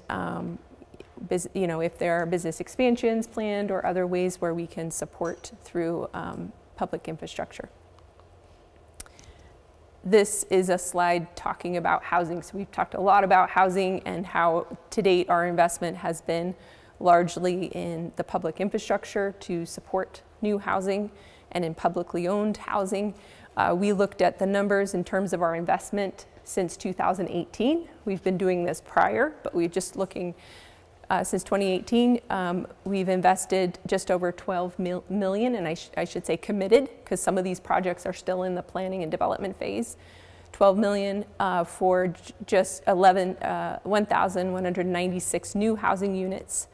if there are business expansions planned or other ways where we can support through public infrastructure. This is a slide talking about housing. So we've talked a lot about housing and how to date our investment has been largely in the public infrastructure to support new housing and in publicly owned housing. We looked at the numbers in terms of our investment since 2018. We've been doing this prior, but we're just looking since 2018. We've invested just over 12 million, and I should say committed, because some of these projects are still in the planning and development phase. 12 million for just 1,196 new housing units,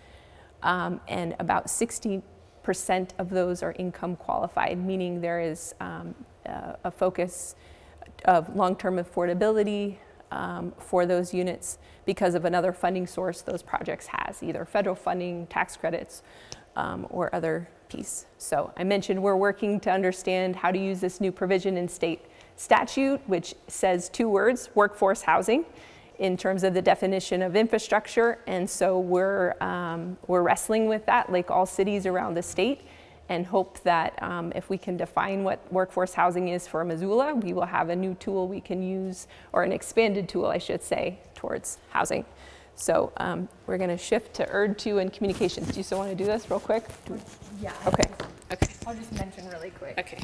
and about 60% of those are income qualified, meaning there is a focus of long-term affordability for those units because of another funding source those projects has, either federal funding, tax credits, or other piece. So I mentioned we're working to understand how to use this new provision in state statute, which says 2 words, workforce housing, in terms of the definition of infrastructure. And so we're wrestling with that, like all cities around the state, and hope that if we can define what workforce housing is for Missoula, we will have a new tool we can use, or an expanded tool, I should say, towards housing. So we're going to shift to ERD2 and communications. Do you still want to do this real quick? Yeah. Okay. Okay. I'll just mention really quick. Okay.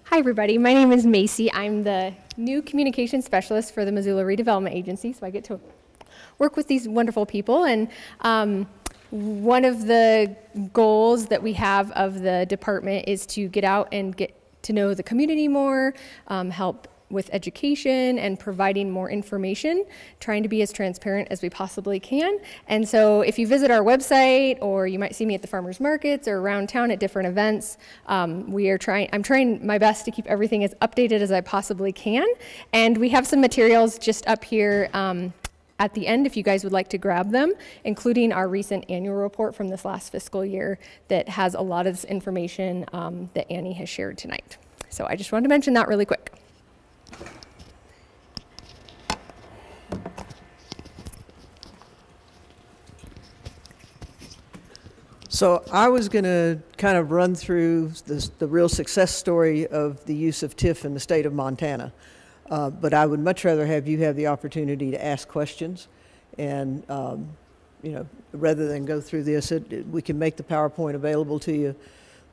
Hi, everybody. My name is Macy. I'm the new communications specialist for the Missoula Redevelopment Agency, so I get to work with these wonderful people. And one of the goals that we have of the department is to get out and get to know the community more, help with education and providing more information, trying to be as transparent as we possibly can. And so if you visit our website, or you might see me at the farmers markets or around town at different events, I'm trying my best to keep everything as updated as I possibly can. And we have some materials just up here at the end if you guys would like to grab them, including our recent annual report from this last fiscal year that has a lot of this information that Annie has shared tonight. So I just wanted to mention that really quick. So I was going to kind of run through the real success story of the use of TIF in the state of Montana. But I would much rather have you have the opportunity to ask questions. And, rather than go through this, we can make the PowerPoint available to you.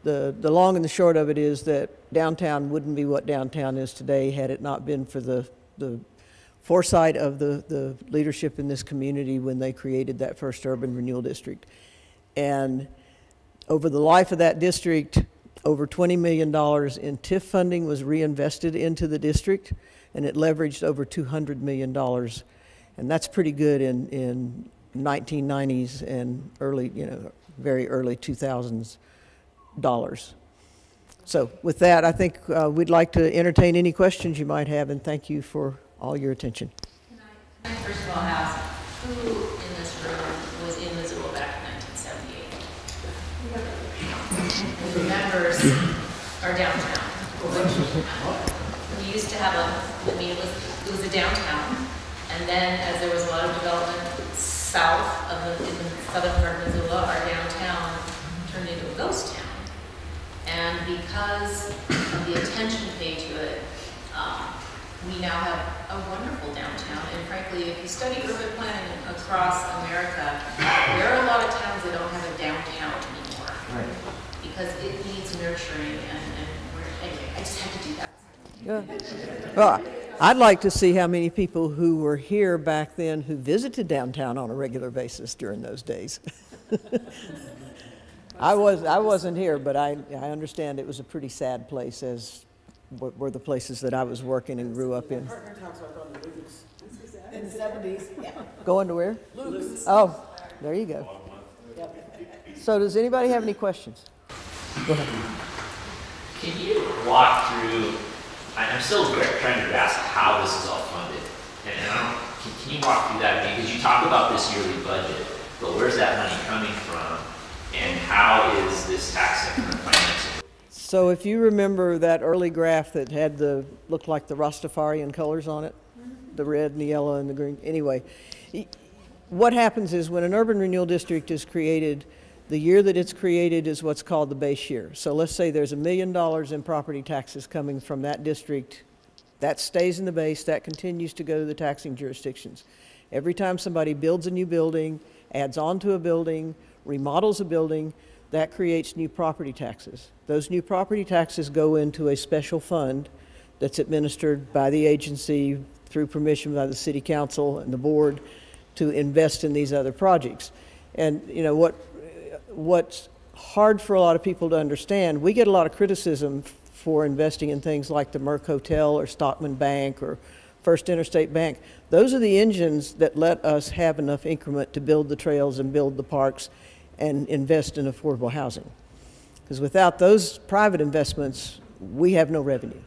The long and the short of it is that downtown wouldn't be what downtown is today had it not been for the foresight of the leadership in this community when they created that first urban renewal district. And over the life of that district, over $20 million in TIF funding was reinvested into the district, and it leveraged over $200 million. And that's pretty good in 1990s and early, very early 2000s dollars. So with that, I think we'd like to entertain any questions you might have, and thank you for all your attention. Can I first of all ask, who in this room was in Missoula back in 1978? Who remembers our downtown? We used to have it was a downtown, and then as there was a lot of development south of in the southern part of Missoula, our downtown turned into a ghost town. And because of the attention paid to it, we now have a wonderful downtown. And frankly, if you study urban planning across America, there are a lot of towns that don't have a downtown anymore. Right. Because it needs nurturing, anyway, I just had to do that. Yeah. Well, I'd like to see how many people who were here back then who visited downtown on a regular basis during those days. I wasn't here, but I understand it was a pretty sad place, as were the places that I was working and grew up in. In the 70s, yeah. Going to where? Luke's. Oh, there you go. So does anybody have any questions? Go ahead. Can you walk through, I'm still trying to grasp how this is all funded. And Can you walk through that again? Because you talk about this yearly budget, but where's that money coming from? And how is this tax increment financing? So if you remember that early graph that had looked like the Rastafarian colors on it, the red and the yellow and the green, anyway, what happens is when an urban renewal district is created, the year that it's created is what's called the base year. So let's say there's $1 million in property taxes coming from that district. That stays in the base, that continues to go to the taxing jurisdictions. Every time somebody builds a new building, adds on to a building, remodels a building, that creates new property taxes. Those new property taxes go into a special fund that's administered by the agency through permission by the city council and the board to invest in these other projects. And you know what's hard for a lot of people to understand, we get a lot of criticism for investing in things like the Merck Hotel or Stockman Bank or First Interstate Bank. Those are the engines that let us have enough increment to build the trails and build the parks and invest in affordable housing. Because without those private investments, we have no revenue.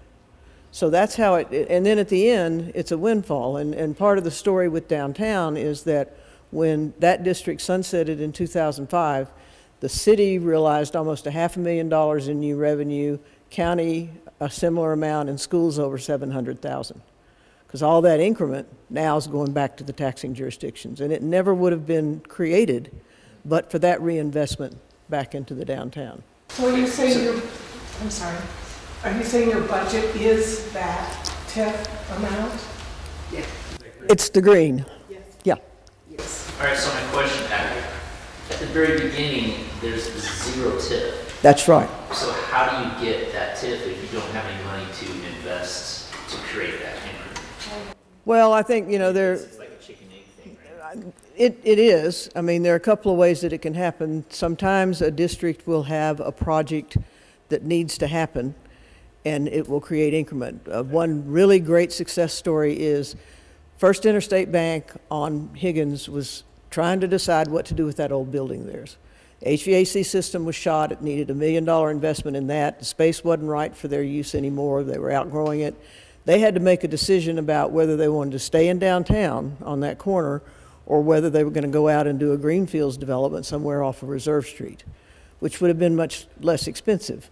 So that's how and then at the end, it's a windfall. And part of the story with downtown is that when that district sunsetted in 2005, the city realized almost $500,000 in new revenue, county a similar amount, and schools over $700,000. Because all that increment now is going back to the taxing jurisdictions. And it never would have been created but for that reinvestment back into the downtown. So are you saying I'm sorry, are you saying your budget is that TIF amount? Yeah. It's the green. Yes. Yeah. Yes. All right, so my question, at the very beginning, there's the zero TIF. That's right. So how do you get that TIF if you don't have any money to invest to create that increment? Well, I think, It's like a chicken egg thing, right? It is. I mean, there are a couple of ways that it can happen. Sometimes a district will have a project that needs to happen, and it will create increment. One really great success story is First Interstate Bank on Higgins was trying to decide what to do with that old building of theirs. HVAC system was shot. It needed $1 million investment in that. The space wasn't right for their use anymore. They were outgrowing it. They had to make a decision about whether they wanted to stay in downtown on that corner or whether they were going to go out and do a greenfields development somewhere off of Reserve Street, which would have been much less expensive.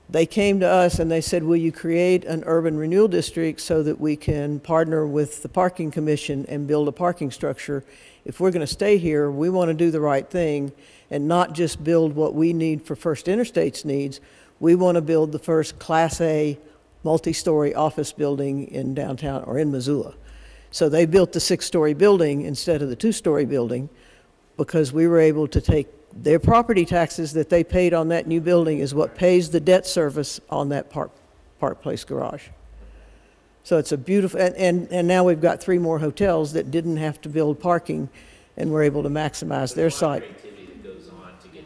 They came to us and they said, will you create an urban renewal district so that we can partner with the parking commission and build a parking structure? If we're going to stay here, we want to do the right thing and not just build what we need for First Interstate's needs. We want to build the first Class A multi-story office building in downtown or in Missoula. So they built the 6-story building instead of the 2-story building because we were able to take their property taxes that they paid on that new building is what pays the debt service on that Park Place garage. So it's a beautiful, and now we've got 3 more hotels that didn't have to build parking, and we're able to maximize their site. That goes on to get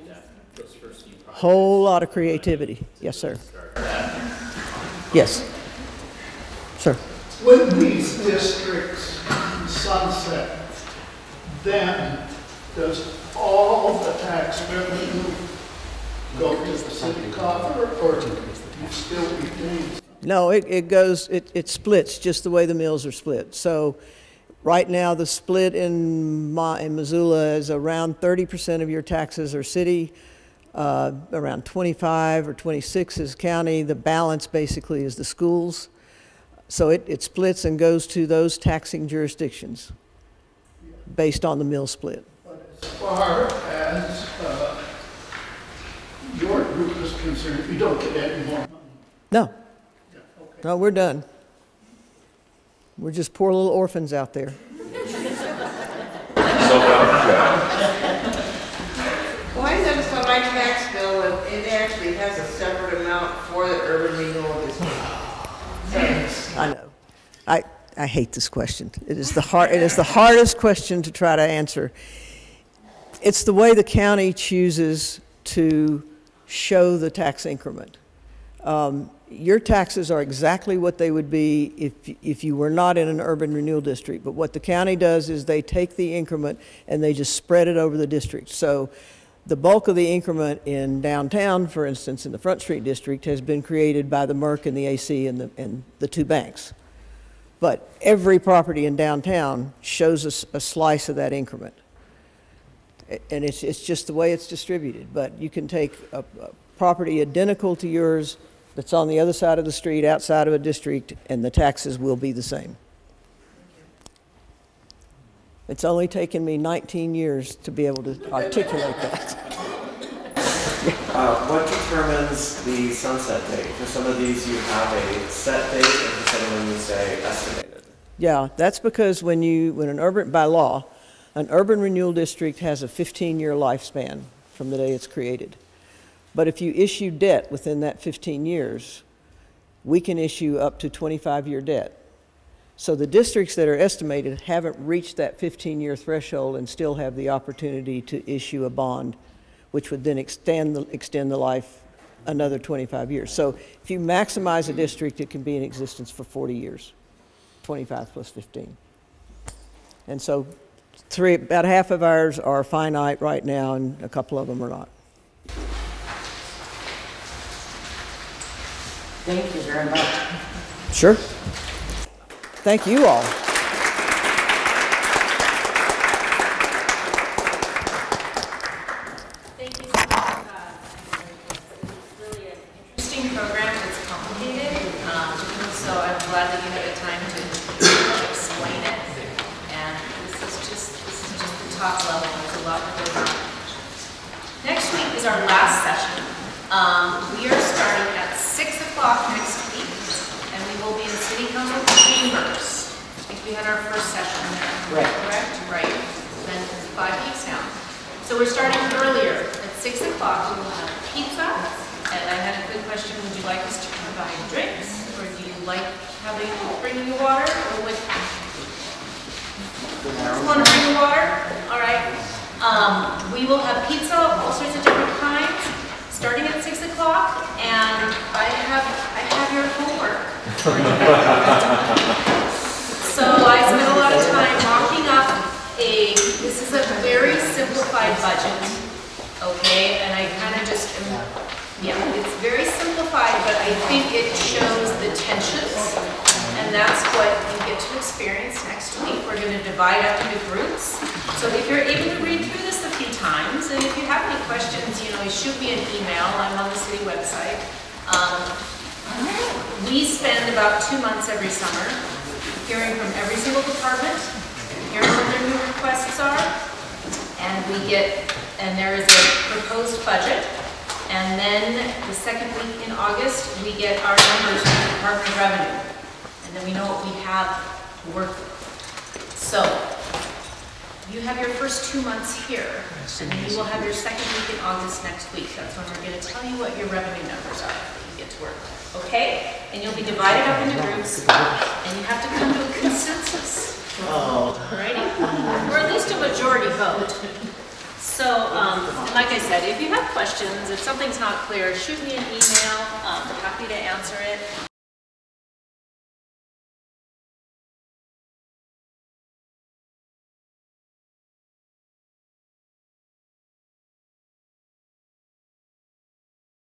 those first few projects. Whole lot of creativity. Yes, sir. Yes. Sir. When these districts sunset, then does all the tax revenue go to the city coffer, or do you still retain? No, it splits just the way the mills are split. So right now the split in Missoula is around 30% of your taxes are city, around 25 or 26 is county. The balance basically is the schools. So it splits and goes to those taxing jurisdictions based on the mill split. But as far as your group is concerned, you don't get any more money? No. Yeah, okay. No, we're done. We're just poor little orphans out there. Why is that so my tax bill, it actually has a separate amount for the urban renewal district? I know. I hate this question. It is the hardest question to try to answer. It's the way the county chooses to show the tax increment. Your taxes are exactly what they would be if you were not in an urban renewal district. But what the county does is they take the increment and they just spread it over the district. So the bulk of the increment in downtown, for instance, in the Front Street district, has been created by the Merck and the AC and the 2 banks. But every property in downtown shows us a slice of that increment. And it's just the way it's distributed. But you can take a property identical to yours that's on the other side of the street, outside of a district, and the taxes will be the same. It's only taken me 19 years to be able to articulate that. What determines the sunset date? For some of these you have a set date, and for some of them you say estimated. Yeah, that's because when by law, an urban renewal district has a 15-year lifespan from the day it's created. But if you issue debt within that 15 years, we can issue up to 25-year debt. So the districts that are estimated haven't reached that 15-year threshold and still have the opportunity to issue a bond, which would then extend the life another 25 years. So if you maximize a district, it can be in existence for 40 years, 25 plus 15. And so about half of ours are finite right now, and a couple of them are not. Thank you very much. Sure. Thank you all. Thank you so much. It's really an interesting program. It's complicated, so I'm glad that you had the time to explain it. And this is just the top level. There's a lot that goes on. Next week is our last session. We are starting at 6 o'clock next week, and we will be in City Council chambers. I think we had our first session there. Right. Correct? Right. It's been 5 weeks now. So we're starting earlier. At 6 o'clock, we will have pizza. And I had a quick question. Would you like us to provide drinks? Or do you like having bringing you water? Or what? Want to bring you water? All right. We will have pizza, all sorts of different kinds, starting at 6 o'clock. And I have your homework. So I spent a lot of time mocking up this is a very simplified budget, okay? And I kind of just, it's very simplified, but I think it shows the tensions, and that's what you get to experience next week. We're going to divide up into groups. So if you're able to read through this a few times, and if you have any questions, shoot me an email. I'm on the city website. We spend about 2 months every summer hearing from every single department, hearing what their new requests are, and there is a proposed budget. And then the second week in August, we get our numbers from the Department of Revenue. And then we know what we have to work with. So you have your first 2 months here, and then you will have your second week in August next week. That's when we're going to tell you what your revenue numbers are that you get to work with. Okay? And you'll be divided up into groups, and you have to come to a consensus. Alrighty? Or at least a majority vote. So, like I said, if you have questions, if something's not clear, shoot me an email. I'm happy to answer it.